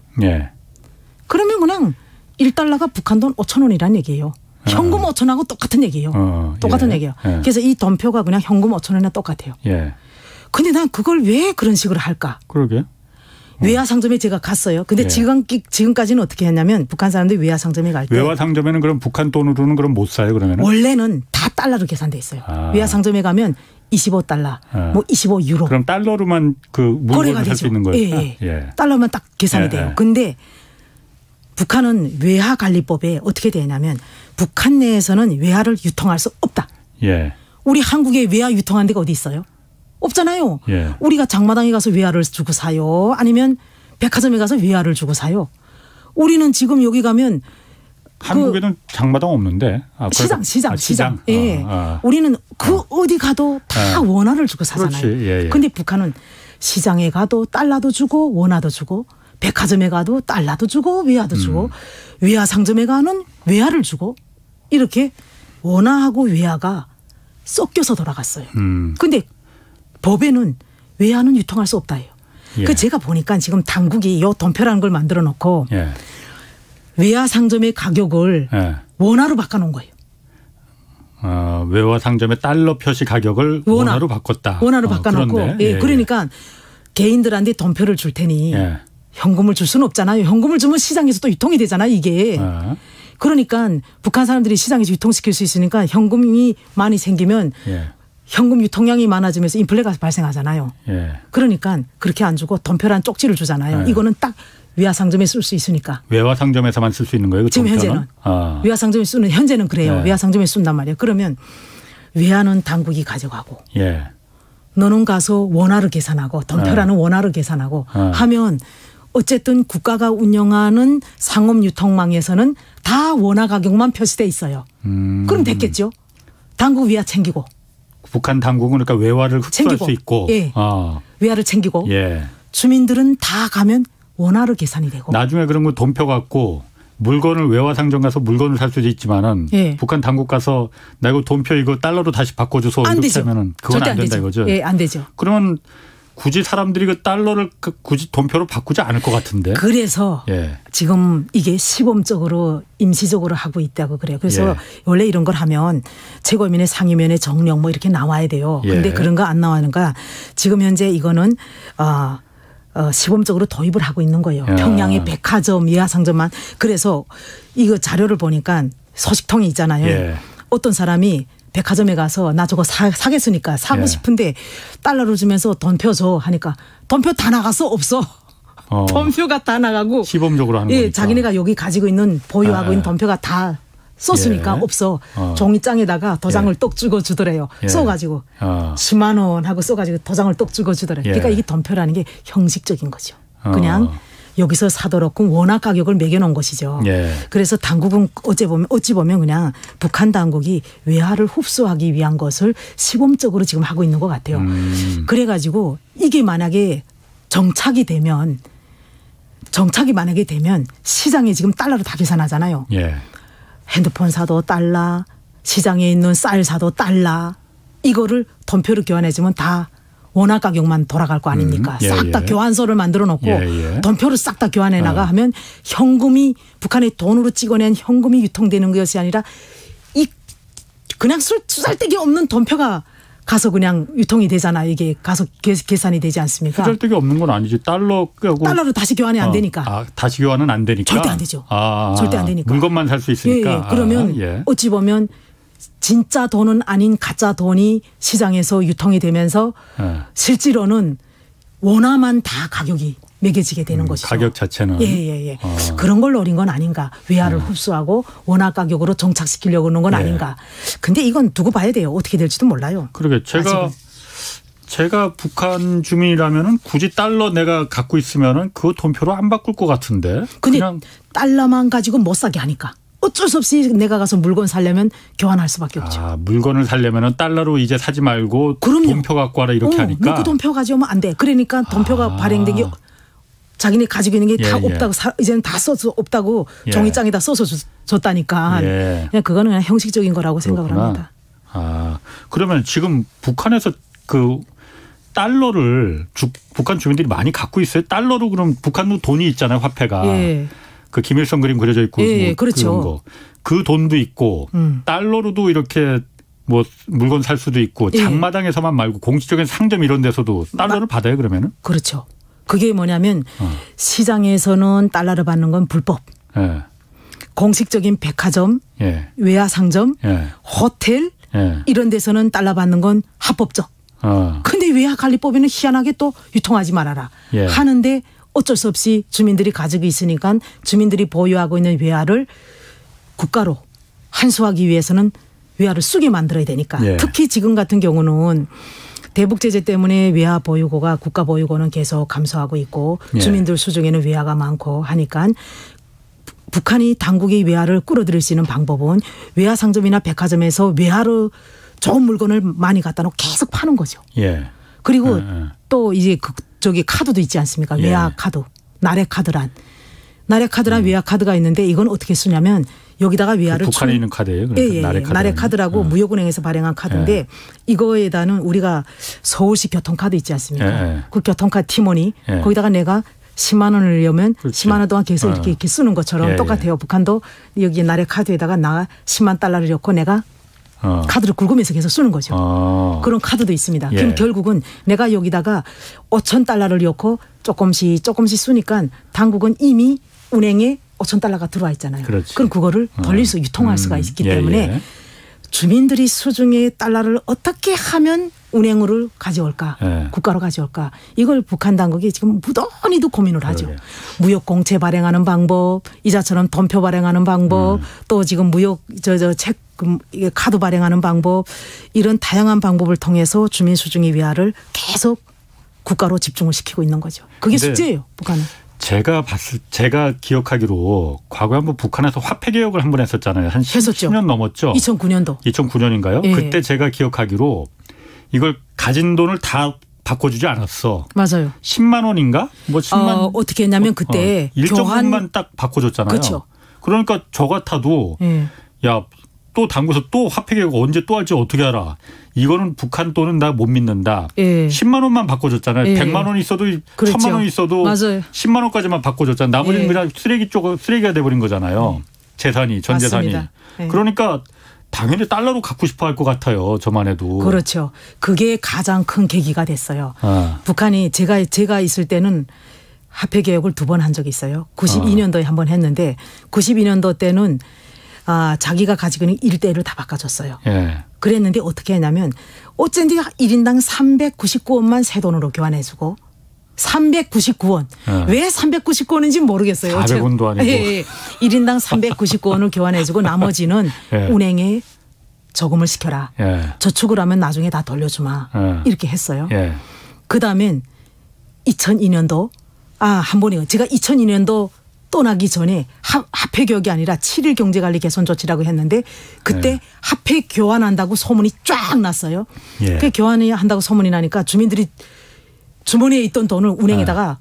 그러면 그냥 1달러가 북한 돈 5,000원이라는 얘기예요. 현금 5,000원하고 똑같은 얘기예요. 똑같은 얘기예요. 그래서 이 돈표가 그냥 현금 5,000원이나 똑같아요. 근데 난 그걸 왜 그런 식으로 할까? 그러게. 외화 상점에 제가 갔어요. 근데 지금까지는 어떻게 했냐면 북한 사람들이 외화 상점에 갈 때. 외화 상점에는 그럼 북한 돈으로는 그럼 못 사요 그러면? 원래는 다 달러로 계산돼 있어요. 외화 상점에 가면 25달러, 뭐 25유로. 그럼 달러로만 그 물건을 살 수 있는 거예요? 달러만 딱 계산이 돼요. 근데 북한은 외화 관리법에 어떻게 되냐면 북한 내에서는 외화를 유통할 수 없다. 우리 한국에 외화 유통한 데가 어디 있어요? 없잖아요. 우리가 장마당에 가서 외화를 주고 사요. 아니면 백화점에 가서 외화를 주고 사요. 우리는 지금 여기 가면 한국에는 장마당 없는데. 시장. 예. 우리는 어디 가도 다 원화를 주고 사잖아요. 그렇지. 근데 북한은 시장에 가도 달러도 주고 원화도 주고 백화점에 가도 달러도 주고 외화도 주고 외화 상점에 가는 외화를 주고 이렇게 원화하고 외화가 섞여서 돌아갔어요. 근데 법에는 외화는 유통할 수 없다 해요. 그 제가 보니까 지금 당국이 요 돈표라는 걸 만들어 놓고 외화 상점의 가격을 원화로 바꿔놓은 거예요. 외화 상점의 달러 표시 가격을 원화로 바꿨다. 원화로 바꿔놓고. 그러니까 개인들한테 돈표를 줄 테니 현금을 줄 수는 없잖아요. 현금을 주면 시장에서 또 유통이 되잖아요. 이게. 그러니까 북한 사람들이 시장에서 유통시킬 수 있으니까 현금이 많이 생기면 현금 유통량이 많아지면서 인플레가 발생하잖아요. 그러니까 그렇게 안 주고 돈표란 쪽지를 주잖아요. 이거는 딱 외화 상점에 쓸 수 있으니까. 외화 상점에서만 쓸 수 있는 거예요? 지금 현재는. 외화 상점에 쓰는 현재는 그래요. 외화 상점에 쓴단 말이에요. 그러면 외화는 당국이 가져가고 너는 가서 원화를 계산하고 돈표라는 원화를 계산하고 하면 어쨌든 국가가 운영하는 상업 유통망에서는 다 원화 가격만 표시돼 있어요. 그럼 됐겠죠. 당국 외화 챙기고. 북한 당국은 그러니까 외화를 흡수할 수 있고. 외화를 챙기고. 주민들은 다 가면 원화로 계산이 되고. 나중에 그런 거 돈표 갖고 물건을 외화 상점 가서 물건을 살 수도 있지만은 북한 당국 가서 나 이거 돈표 이거 달러로 다시 바꿔줘서 안 이렇게 되죠. 하면은 그건 안 된다 이거죠. 안 되죠. 그러면 굳이 사람들이 그 달러를 굳이 돈표로 바꾸지 않을 것 같은데. 그래서 지금 이게 시범적으로 임시적으로 하고 있다고 그래요. 그래서 원래 이런 걸 하면 최고위원회 상임위원회 정령 뭐 이렇게 나와야 돼요. 그런데 그런 거 안 나오는가. 지금 현재 이거는 시범적으로 도입을 하고 있는 거예요. 평양의 백화점, 외화상점만. 그래서 이거 자료를 보니까 소식통이 있잖아요. 어떤 사람이 백화점에 가서 나 저거 사겠으니까 사고 싶은데 달러를 주면서 돈표 줘 하니까 돈표 다 나갔어 없어. 돈표가 다 나가고. 시범적으로 하는 거니까. 자기네가 여기 가지고 있는 보유하고 있는 돈표가 다 썼으니까 없어. 종이장에다가 도장을 똑 찍어 주더래요. 써가지고 10만 원 하고 써가지고 도장을 똑 찍어 주더래요. 그러니까 이게 돈표라는 게 형식적인 거죠. 그냥 여기서 사도록 원화 가격을 매겨놓은 것이죠. 그래서 당국은 어찌 보면 그냥 북한 당국이 외화를 흡수하기 위한 것을 시범적으로 지금 하고 있는 것 같아요. 그래가지고 이게 만약에 정착이 만약에 되면 시장에 지금 달러로 다 계산하잖아요. 핸드폰 사도 달러, 시장에 있는 쌀 사도 달러, 이거를 돈표로 교환해주면 다 원화 가격만 돌아갈 거 아닙니까? 싹 다 교환소를 만들어 놓고 돈표를 싹 다 교환해 나가 하면 현금이 북한의 돈으로 찍어낸 현금이 유통되는 것이 아니라 이 그냥 수잘데기 없는 돈표가 가서 그냥 유통이 되잖아요. 이게 가서 계산이 되지 않습니까? 수잘데기 없는 건 아니지. 달러로 다시 교환이 안 되니까. 다시 교환은 안 되니까. 절대 안 되죠. 절대 안 되니까. 물건만 살 수 있으니까. 그러면 어찌 보면 진짜 돈은 아닌 가짜 돈이 시장에서 유통이 되면서 실제로는 원화만 다 가격이 매겨지게 되는 것이죠. 가격 자체는. 그런 걸 노린 건 아닌가. 외화를 흡수하고 원화 가격으로 정착시키려고 하는 건 아닌가. 근데 이건 두고 봐야 돼요. 어떻게 될지도 몰라요. 그러게 제가 북한 주민이라면은 굳이 달러 내가 갖고 있으면은 그 돈표로 안 바꿀 것 같은데. 근데 그냥 달러만 가지고 못 사게 하니까. 어쩔 수 없이 내가 가서 물건 사려면 교환할 수밖에 없죠. 물건을 사려면 달러로 이제 사지 말고 돈표 갖고 와라 이렇게 하니까. 그 돈표 가져오면 안 돼. 그러니까 돈표가 발행된 게 자기네 가지고 있는 게 다 없다고 이제는 다 써서 없다고 종이장에다 써서 줬다니까. 그냥 그거는 그냥 형식적인 거라고 생각을 합니다. 그러면 지금 북한에서 그 달러를 북한 주민들이 많이 갖고 있어요. 달러로 그럼 북한도 돈이 있잖아요. 화폐가. 그 김일성 그림 그려져 있고 그렇죠. 그런 거. 그 돈도 있고 달러로도 이렇게 뭐 물건 살 수도 있고 장마당에서만 말고 공식적인 상점 이런 데서도 달러를 받아요 그러면은? 그렇죠. 그게 뭐냐면 시장에서는 달러를 받는 건 불법. 공식적인 백화점, 외화상점, 호텔 이런 데서는 달러 받는 건 합법적. 근데 외화관리법에는 희한하게 또 유통하지 말아라 하는데 어쩔 수 없이 주민들이 가지고 있으니까 주민들이 보유하고 있는 외화를 국가로 환수하기 위해서는 외화를 쓰게 만들어야 되니까. 특히 지금 같은 경우는 대북 제재 때문에 외화 보유고가 국가 보유고는 계속 감소하고 있고 주민들 수중에는 외화가 많고 하니까 북한이 당국의 외화를 끌어들일 수 있는 방법은 외화 상점이나 백화점에서 외화로 좋은 물건을 많이 갖다 놓고 계속 파는 거죠. 예. 그리고 또 이제 저기 카드도 있지 않습니까? 외화 카드, 나래 카드란 외화 카드가 있는데 이건 어떻게 쓰냐면 여기다가 외화를 북한에 있는 카드예요. 예, 나래 카드라고 무역은행에서 발행한 카드인데 이거에다는 우리가 서울시 교통카드 있지 않습니까? 그 교통카드 티머니 거기다가 내가 10만 원을 넣으면 10만 원 동안 계속 이렇게 쓰는 것처럼 똑같아요. 북한도 여기 나래 카드에다가 나 10만 달러를 넣고 내가 카드를 긁으면서 계속 쓰는 거죠. 그런 카드도 있습니다. 그럼 결국은 내가 여기다가 5천 달러를 넣고 조금씩 쓰니까 당국은 이미 은행에 5천 달러가 들어와 있잖아요. 그렇지. 그럼 그거를 돌려서 유통할 수가 있기 때문에 주민들이 수중에 달러를 어떻게 하면 은행으로 가져올까, 국가로 가져올까, 이걸 북한 당국이 지금 무던히도 고민을 하죠. 무역 공채 발행하는 방법, 이자처럼 돈표 발행하는 방법, 또 지금 무역 책 카드 발행하는 방법, 이런 다양한 방법을 통해서 주민 수중의 외화를 계속 국가로 집중을 시키고 있는 거죠. 그게 숙제예요, 북한은. 제가 기억하기로 과거에 한번 북한에서 화폐 개혁을 한번 했었잖아요. 한 10년 넘었죠. 2009년도. 2009년인가요? 예. 그때 제가 기억하기로 이걸 가진 돈을 다 바꿔주지 않았어. 맞아요. 10만 원인가? 뭐 10만. 어떻게 했냐면 그때 일정 부분만 딱 바꿔줬잖아요. 그렇죠. 그러니까 저 같아도 야, 또 당구에서 또 화폐 개혁 언제 또 할지 어떻게 알아. 이거는 북한 돈은 나 못 믿는다. 10만 원만 바꿔줬잖아요. 100만 원 있어도 그렇죠. 1000만 원 있어도 맞아요. 10만 원까지만 바꿔줬잖아요. 나머지는 그냥 쓰레기가 돼버린 거잖아요. 재산이, 전 재산이. 그러니까 당연히 달러로 갖고 싶어 할 것 같아요. 저만 해도. 그렇죠. 그게 가장 큰 계기가 됐어요. 북한이 제가 있을 때는 화폐 개혁을 2번 한 적이 있어요. 92년도에 한 번 했는데 92년도 때는 자기가 가지고 있는 일대를 다 바꿔줬어요. 그랬는데 어떻게 했냐면 어쩐지 1인당 399원만 새 돈으로 교환해주고 399원. 왜 399원인지 모르겠어요. 400원도 아니고. 1인당 399원을 교환해주고 나머지는 은행에 저금을 시켜라. 저축을 하면 나중에 다 돌려주마. 이렇게 했어요. 그다음엔 2002년도 한 번이요. 제가 2002년도 떠나기 전에 화폐 개혁이 아니라 7일 경제관리 개선 조치라고 했는데 그때 화폐 교환한다고 소문이 쫙 났어요. 그 교환이 한다고 소문이 나니까 주민들이 주머니에 있던 돈을 은행에다가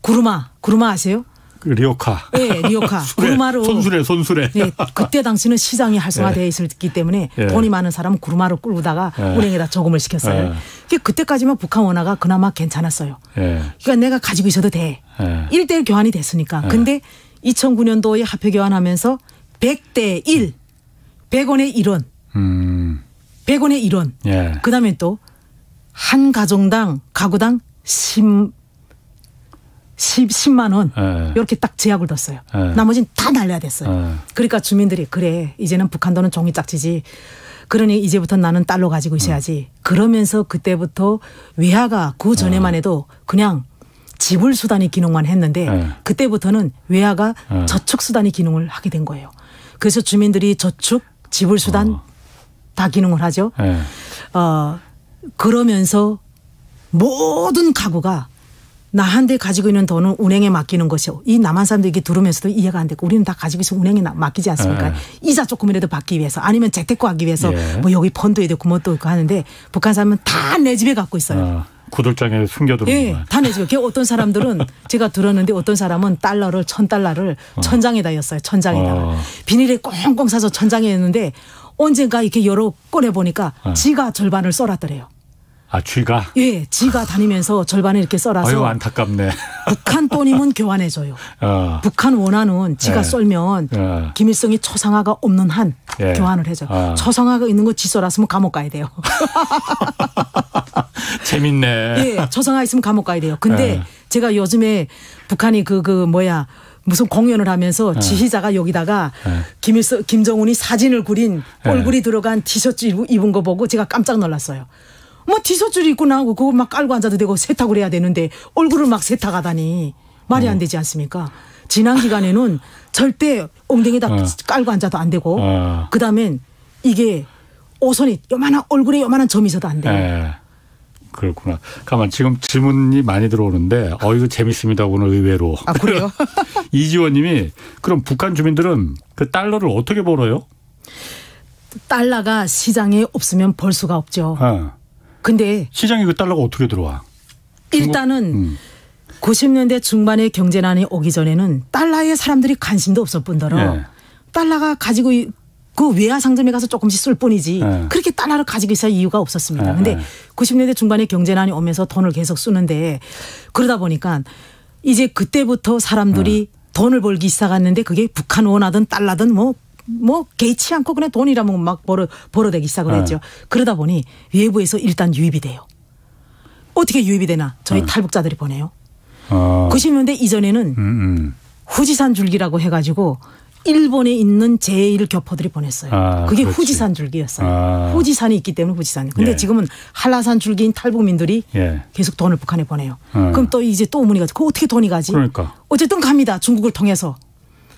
구루마 아세요? 리오카. 네, 리오카. 구루마로. 손수레. 네, 그때 당시는 시장이 활성화되어 있었기 때문에 돈이 많은 사람은 구루마로 끌고다가 은행에다 저금을 시켰어요. 그때까지만 북한 원화가 그나마 괜찮았어요. 그러니까 내가 가지고 있어도 돼. 1대1 교환이 됐으니까. 근데 2009년도에 화폐 교환하면서 100대 1. 100원에 1원. 100원에 1원. 그다음에 또 한 가구당 10만 원 이렇게 딱 제약을 뒀어요. 나머지는 다 날려야 됐어요. 그러니까 주민들이 그래 이제는 북한 돈은 종이짝지지. 그러니 이제부터 나는 달러 가지고 있어야지. 그러면서 그때부터 외화가 그 전에만 해도 그냥 지불 수단의 기능만 했는데 그때부터는 외화가 저축 수단의 기능을 하게 된 거예요. 그래서 주민들이 저축, 지불 수단 다 기능을 하죠. 그러면서 모든 가구가 나한테 가지고 있는 돈은 은행에 맡기는 것이요. 이 남한 사람들이 이게 들으면서도 이해가 안 되고 우리는 다 가지고 있어 은행에 맡기지 않습니까? 이자 조금이라도 받기 위해서 아니면 재테크 하기 위해서 뭐 여기 펀드에 넣고 뭐 또 있고 하는데 북한 사람은 다 내 집에 갖고 있어요. 구들장에 숨겨두는 예, 다 내 집에. 어떤 사람들은 제가 들었는데 어떤 사람은 1000달러를 천장에다 였어요. 천장에다가. 비닐에 꽁꽁 싸서 천장에 였는데 언젠가 이렇게 열어 꺼내보니까 지가 절반을 썰었더래요. 쥐가? 예, 지가 다니면서 절반을 이렇게 썰어서. 아유, 안타깝네. 북한 돈이면 교환해줘요. 북한 원화는 지가 썰면 김일성이 초상화가 없는 한 교환을 해줘. 초상화가 있는 거 지 썰었으면 감옥 가야 돼요. 재밌네. 예, 초상화 있으면 감옥 가야 돼요. 근데 제가 요즘에 북한이 무슨 공연을 하면서 지휘자가 여기다가 김정은이 사진을 그린 얼굴이 들어간 티셔츠 입은 거 보고 제가 깜짝 놀랐어요. 뭐 티셔츠를 입고 나오고 그거 막 깔고 앉아도 되고 세탁을 해야 되는데 얼굴을 막 세탁하다니 말이 안 되지 않습니까? 지난 기간에는 절대 엉덩이에다 깔고 앉아도 안 되고 그다음엔 이게 옷선이 얼굴에 요만한 점이 있어도 안 돼요. 그렇구나. 가만 지금 질문이 많이 들어오는데 이거 재밌습니다. 오늘 의외로. 아 그래요? 이지원님이 그럼 북한 주민들은 그 달러를 어떻게 벌어요? 달러가 시장에 없으면 벌 수가 없죠. 근데 시장에 그 달러가 어떻게 들어와? 일단은 90년대 중반에 경제난이 오기 전에는 달러에 사람들이 관심도 없을 뿐더러 달러가 가지고 그 외화 상점에 가서 조금씩 쓸 뿐이지 그렇게 달러를 가지고 있어야 이유가 없었습니다. 근데 90년대 중반에 경제난이 오면서 돈을 계속 쓰는데 그러다 보니까 이제 그때부터 사람들이 돈을 벌기 시작했는데 그게 북한 원하든 달러든 뭐 개의치 않고 그냥 돈이라면 막 벌어대기 시작을 했죠. 그러다 보니 외부에서 일단 유입이 돼요. 어떻게 유입이 되나? 저희 탈북자들이 보내요. 90년대 이전에는 후지산 줄기라고 해가지고 일본에 있는 제1교포들이 보냈어요. 그게 그렇지. 후지산 줄기였어요. 후지산이 있기 때문에 후지산. 근데 지금은 한라산 줄기인 탈북민들이 계속 돈을 북한에 보내요. 그럼 또 이제 또 의문이 가죠. 그거 어떻게 돈이 가지? 그러니까. 어쨌든 갑니다. 중국을 통해서.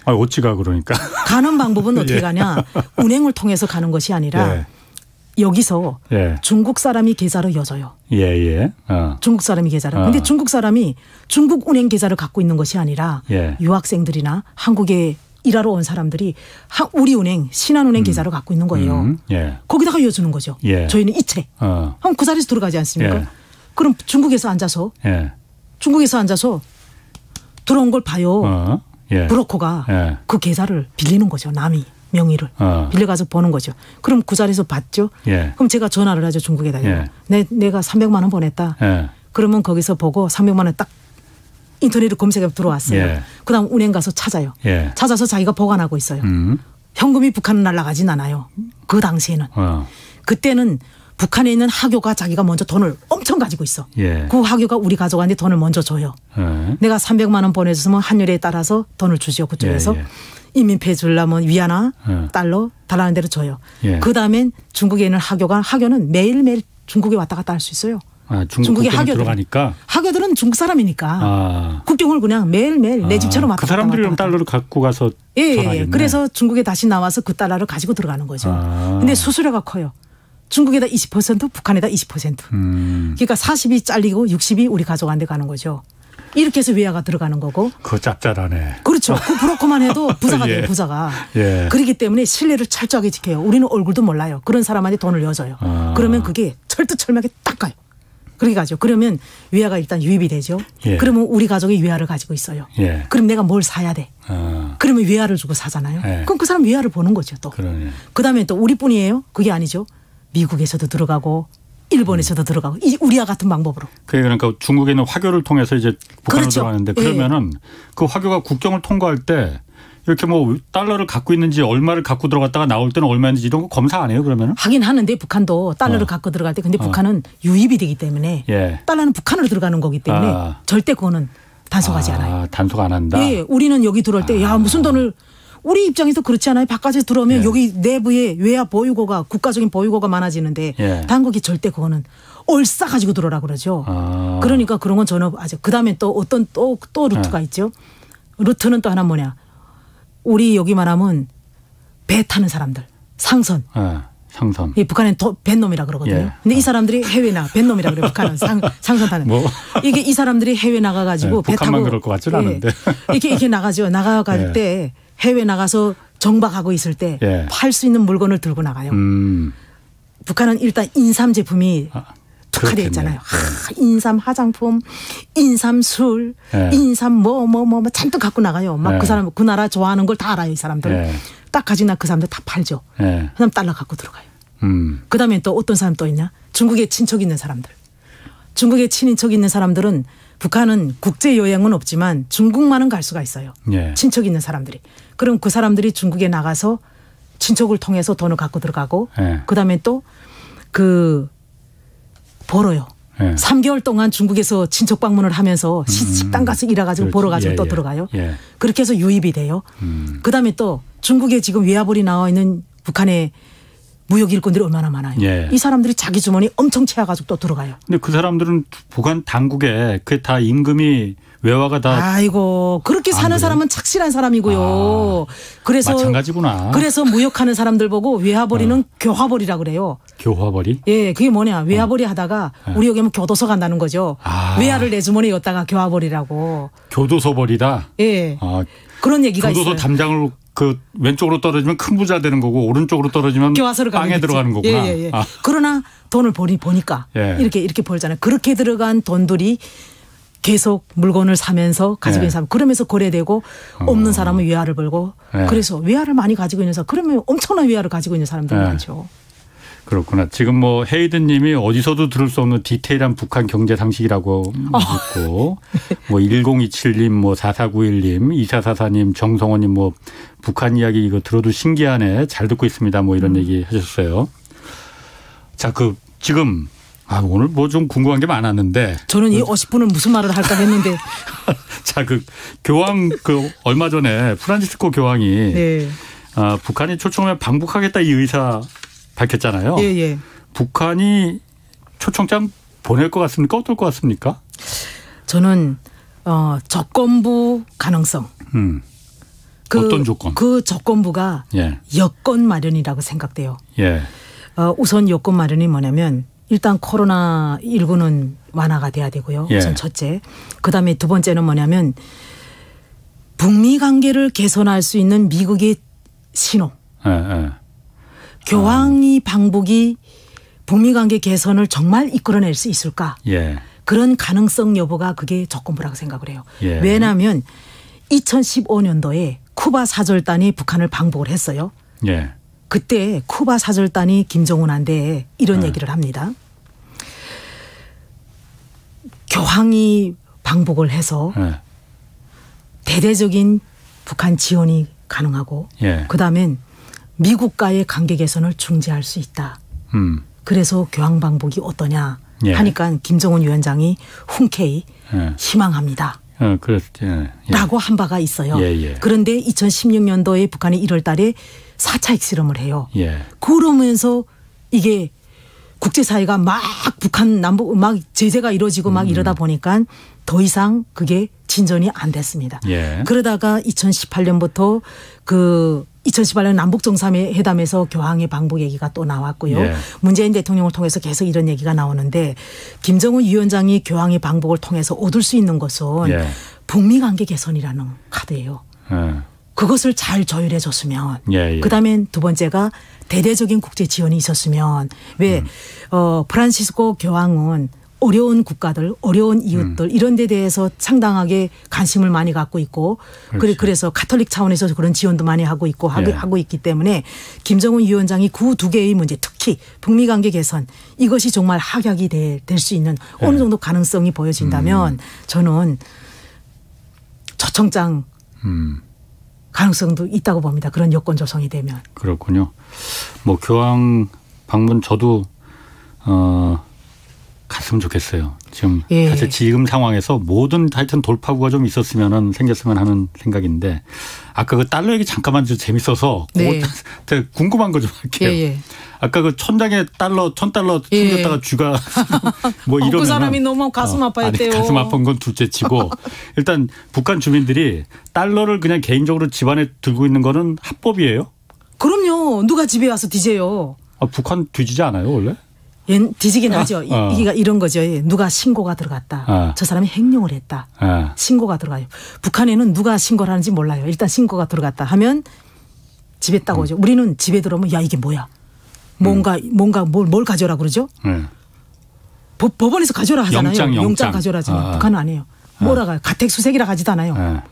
어찌 가 그러니까. 가는 방법은 어떻게 가냐. 은행을 통해서 가는 것이 아니라 여기서 중국 사람이 계좌로 여줘요. 중국 사람이 계좌를. 근데 중국 사람이 중국 은행 계좌를 갖고 있는 것이 아니라 유학생들이나 한국에 일하러 온 사람들이 우리 은행, 신한은행 계좌를 갖고 있는 거예요. 거기다가 여주는 거죠. 저희는 이체. 그럼 그 자리에서 들어가지 않습니까? 그럼 중국에서 앉아서 들어온 걸 봐요. 브로커가 그 계좌를 빌리는 거죠. 남이 명의를 빌려가서 보는 거죠. 그럼 그 자리에서 받죠. 그럼 제가 전화를 하죠. 중국에다가. 내가 300만 원 보냈다. 그러면 거기서 보고 300만 원 딱 인터넷으로 검색해 들어왔어요. 그다음 은행 가서 찾아요. 찾아서 자기가 보관하고 있어요. 현금이 북한은 날아가진 않아요. 그 당시에는. 그때는 북한에 있는 학교가 자기가 먼저 돈을 엄청 가지고 있어. 그 학교가 우리 가족한테 돈을 먼저 줘요. 내가 300만 원 보내줬으면 환율에 따라서 돈을 주죠. 그쪽에서. 인민폐 주려면 위안화, 달러 달라는 대로 줘요. 그다음엔 중국에 있는 학교는 매일매일 중국에 왔다 갔다 할 수 있어요. 중국의 학교들은 중국 사람이니까 국경을 그냥 매일매일 내 집처럼 왔다 갔다. 그 사람들이 그럼 달러를 갖고 가서 전하겠네. 그래서 중국에 다시 나와서 그 달러를 가지고 들어가는 거죠. 근데 수수료가 커요. 중국에다 20%, 북한에다 20%. 그러니까 40이 잘리고 60이 우리 가족한테 가는 거죠. 이렇게 해서 외화가 들어가는 거고. 그거 짭짤하네. 그렇죠. 그 브로커만 해도 부자가 돼요. 부자가. 그렇기 때문에 신뢰를 철저하게 지켜요. 우리는 얼굴도 몰라요. 그런 사람한테 돈을 여줘요. 그러면 그게 철두철미하게 딱 가요. 그렇게 가죠. 그러면 외화가 일단 유입이 되죠. 그러면 우리 가족이 외화를 가지고 있어요. 그럼 내가 뭘 사야 돼. 그러면 외화를 주고 사잖아요. 그럼 그 사람 외화를 보는 거죠. 또. 그다음에 또 우리뿐이에요. 그게 아니죠. 미국에서도 들어가고 일본에서도 들어가고 우리와 같은 방법으로. 그러니까 중국에 있는 화교를 통해서 이제 북한으로 들어가는데 그러면은 그 화교가 국경을 통과할 때 이렇게 뭐 달러를 갖고 있는지 얼마를 갖고 들어갔다가 나올 때는 얼마인지 이런 거 검사 안 해요 그러면은? 하긴 하는데 북한도 달러를 갖고 들어갈 때 근데 북한은 유입이 되기 때문에 달러는 북한으로 들어가는 거기 때문에 절대 그거는 단속하지 않아요. 단속 안 한다? 우리는 여기 들어올 때 야 무슨 돈을 우리 입장에서 그렇지 않아요. 바깥에서 들어오면 여기 내부에 외화 보유고가 국가적인 보유고가 많아지는데 한국이 절대 그거는 얼싸 가지고 들어오라 그러죠. 그러니까 그런 건 전혀 아직 그다음에 또 어떤 또 루트가 있죠. 루트는 또 하나 뭐냐. 우리 여기 말하면 배 타는 사람들 상선. 상선. 북한은 뱃놈이라 그러거든요. 근데 이 사람들이 해외 뱃놈이라 그래요. 북한은 상선 타는. 이게 이 사람들이 해외 나가가지고 배 타고. 북한만 그럴 것 같지는 않은데. 이렇게 나가죠. 나가갈 때 해외 나가서 정박하고 있을 때 팔 수 있는 물건을 들고 나가요. 북한은 일단 인삼 제품이 특화되어 있잖아요. 인삼 화장품, 인삼 술, 인삼 뭐 잔뜩 갖고 나가요. 막 그 사람 그 나라 좋아하는 걸 다 알아요. 이 사람들. 딱 가지고 나 그 사람들 다 팔죠. 그다음 달러 갖고 들어가요. 그다음에 또 어떤 사람 또 있냐? 중국에 친척 있는 사람들. 중국에 친인척 있는 사람들은 북한은 국제 여행은 없지만 중국만은 갈 수가 있어요. 친척 있는 사람들이. 그럼 그 사람들이 중국에 나가서 친척을 통해서 돈을 갖고 들어가고 그다음에 또 그 벌어요. 3개월 동안 중국에서 친척 방문을 하면서 식당 가서 일해가지고 벌어가지고 또 들어가요. 그렇게 해서 유입이 돼요. 그다음에 또 중국에 지금 외화벌이 나와 있는 북한의 무역 일꾼들이 얼마나 많아요. 이 사람들이 자기 주머니 엄청 채워가지고 또 들어가요. 근데 그 사람들은 북한 당국에 그게 다 임금이 외화가 다. 아이고 그렇게 사는 사람은 착실한 사람이고요. 그래서 마찬가지구나. 그래서 무역하는 사람들 보고 외화벌이는 교화벌이라 그래요. 교화벌이? 예, 그게 뭐냐 외화벌이 하다가 우리 여기 하면 교도소 간다는 거죠. 외화를 내 주머니에 였다가 교화벌이라고. 교도소벌이다. 예. 그런 얘기가 교도소 있어요. 담장을 그 왼쪽으로 떨어지면 큰 부자 되는 거고 오른쪽으로 떨어지면 교화소를 빵에 들어가는 거구나. 예. 그러나 돈을 보니까 이렇게 벌잖아요. 그렇게 들어간 돈들이 계속 물건을 사면서 가지고 있는 사람 그러면서 거래되고 없는 사람은 외화를 벌고 그래서 외화를 많이 가지고 있는 사람 그러면 엄청난 외화를 가지고 있는 사람들 많죠. 그렇구나. 지금 뭐 헤이든 님이 어디서도 들을 수 없는 디테일한 북한 경제 상식이라고 있고 뭐 1027님 뭐 4491님 2444님 정성호님 뭐 북한 이야기 이거 들어도 신기하네. 잘 듣고 있습니다. 뭐 이런 얘기 하셨어요. 자, 지금 오늘 뭐 좀 궁금한 게 많았는데. 저는 이 50분은 무슨 말을 할까 했는데. 자, 교황 얼마 전에 프란치스코 교황이 북한이 초청하면 방북하겠다 이 의사 밝혔잖아요. 예. 북한이 초청장 보낼 것 같습니까? 어떨 것 같습니까? 저는 조건부 가능성. 어떤 조건? 그 조건부가 여건 마련이라고 생각돼요. 예. 우선 여건 마련이 뭐냐면 일단 코로나19는 완화가 돼야 되고요. 우선 첫째. 그다음에 두 번째는 뭐냐면 북미 관계를 개선할 수 있는 미국의 신호. 교황이 방북이 북미 관계 개선을 정말 이끌어낼 수 있을까? 그런 가능성 여부가 그게 조건부라고 생각을 해요. 왜냐하면 2015년도에 쿠바 사절단이 북한을 방북을 했어요. 그때 쿠바 사절단이 김정은한테 이런 얘기를 합니다. 교황이 방북을 해서 대대적인 북한 지원이 가능하고 그다음엔 미국과의 관계 개선을 중재할 수 있다. 그래서 교황 방북이 어떠냐 하니까 김정은 위원장이 흔쾌히 희망합니다. 라고 한 바가 있어요. 그런데 2016년도에 북한이 1월 달에 4차 핵실험을 해요. 그러면서 이게 국제사회가 막 북한 남북 막 제재가 이루어지고 막 이러다 보니까 더 이상 그게 진전이 안 됐습니다. 그러다가 2018년부터 2018년 남북정상회담에서 교황의 방북 얘기가 또 나왔고요. 문재인 대통령을 통해서 계속 이런 얘기가 나오는데 김정은 위원장이 교황의 방북을 통해서 얻을 수 있는 것은 북미 관계 개선이라는 카드예요. 그것을 잘 조율해 줬으면 그다음에 두 번째가 대대적인 국제 지원이 있었으면 왜 프란시스코 교황은 어려운 국가들, 어려운 이웃들 이런 데 대해서 상당하게 관심을 많이 갖고 있고 그래서 카톨릭 차원에서 그런 지원도 많이 하고 있고 하고 있기 때문에 김정은 위원장이 그 두 개의 문제 특히 북미 관계 개선 이것이 정말 합약이 될 수 있는 어느 정도 가능성이 보여진다면 저는 초청장 가능성도 있다고 봅니다. 그런 여건 조성이 되면. 그렇군요. 뭐 교황 방문 저도 갔으면 좋겠어요. 지금 사실 지금 상황에서 모든 하여튼 돌파구가 좀 있었으면 생겼으면 하는 생각인데 아까 그 달러 얘기 잠깐만 좀 재밌어서 궁금한 거 좀 할게요. 아까 그 천장에 $1,000 숨겼다가 쥐가 뭐 이러면 그 사람이 너무 가슴 아파했대요. 가슴 아픈 건 둘째치고 일단 북한 주민들이 달러를 그냥 개인적으로 집안에 들고 있는 거는 합법이에요? 그럼요. 누가 집에 와서 뒤져요. 북한 뒤지지 않아요 원래? 뒤지긴 하죠. 이게 이런 거죠. 누가 신고가 들어갔다. 저 사람이 행령을 했다. 신고가 들어가요. 북한에는 누가 신고를 하는지 몰라요. 일단 신고가 들어갔다 하면 집에 딱 오죠. 우리는 집에 들어오면 야 이게 뭐야. 뭔가 뭘 가져라 그러죠. 법원에서 가져라 하잖아요. 영장 가져라 하잖아요. 북한은 안 해요. 뭐라가요. 가택수색이라 하지도 않아요.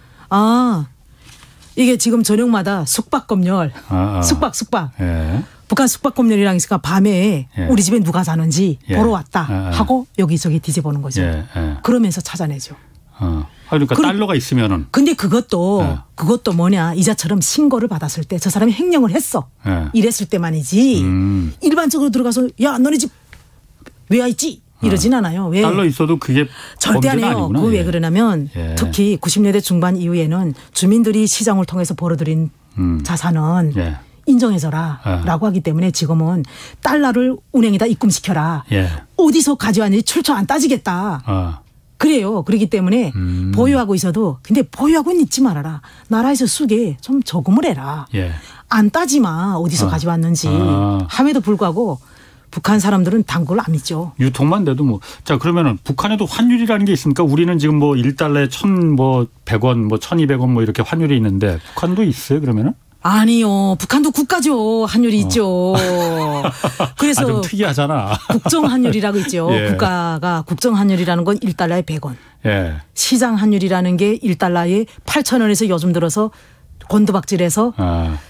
이게 지금 저녁마다 숙박검열. 숙박. 북한 숙박검열이랑 있으니까 밤에 우리 집에 누가 사는지 보러 왔다 하고 여기저기 뒤져보는 거죠. 그러면서 찾아내죠. 그러니까 달러가 있으면은. 근데 그것도 뭐냐 이자처럼 신고를 받았을 때 저 사람이 행령을 했어. 이랬을 때만이지. 일반적으로 들어가서 야 너네 집 왜 와 있지? 이러진 않아요. 왜? 달러 있어도 그게 절대 안 해요. 그 왜 그러냐면 특히 90년대 중반 이후에는 주민들이 시장을 통해서 벌어들인 자산은 인정해줘라 라고 하기 때문에 지금은 달러를 은행에다 입금시켜라. 어디서 가져왔는지 출처 안 따지겠다. 그래요. 그렇기 때문에 보유하고 있어도 근데 보유하고는 있지 말아라. 나라에서 쓰게 좀 저금을 해라. 예. 안 따지 마. 어디서 가져왔는지. 함에도 불구하고 북한 사람들은 당국을 안 믿죠. 유통만 돼도 뭐. 자, 그러면은 북한에도 환율이라는 게 있습니까? 우리는 지금 뭐 1달러에 1,100원, 뭐 1,200원 뭐 이렇게 환율이 있는데 북한도 있어요, 그러면은? 아니요. 북한도 국가죠. 환율이 있죠. 그래서 좀 특이하잖아. 국정 환율이라고 있죠. 예. 국가가 국정 환율이라는 건 1달러에 100원. 예. 시장 환율이라는 게 1달러에 8,000원에서 요즘 들어서 곤두박질해서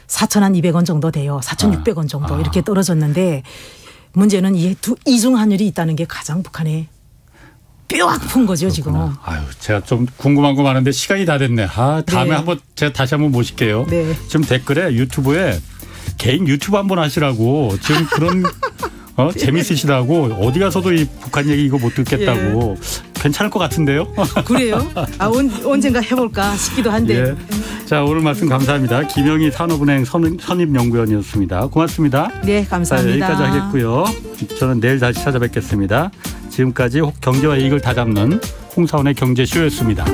4,200원 정도 돼요. 4,600원 정도 이렇게 떨어졌는데 문제는 이중 환율이 있다는 게 가장 북한에 뼈 아픈 거죠. 그렇구나. 지금. 아유, 제가 좀 궁금한 거 많은데 시간이 다 됐네. 다음에 네. 한번 제가 다시 한번 모실게요. 네. 지금 댓글에 유튜브에 개인 유튜브 한번 하시라고 지금 그런 재밌으시다고 어디 가서도 이 북한 얘기 이거 못 듣겠다고 괜찮을 것 같은데요. 그래요? 언젠가 해볼까 싶기도 한데. 예. 자, 오늘 말씀 감사합니다. 김영희 산업은행 선임연구원이었습니다. 고맙습니다. 네, 감사합니다. 자, 여기까지 하겠고요. 저는 내일 다시 찾아뵙겠습니다. 지금까지 경제와 이익을 다잡는 홍사원의 경제쇼였습니다.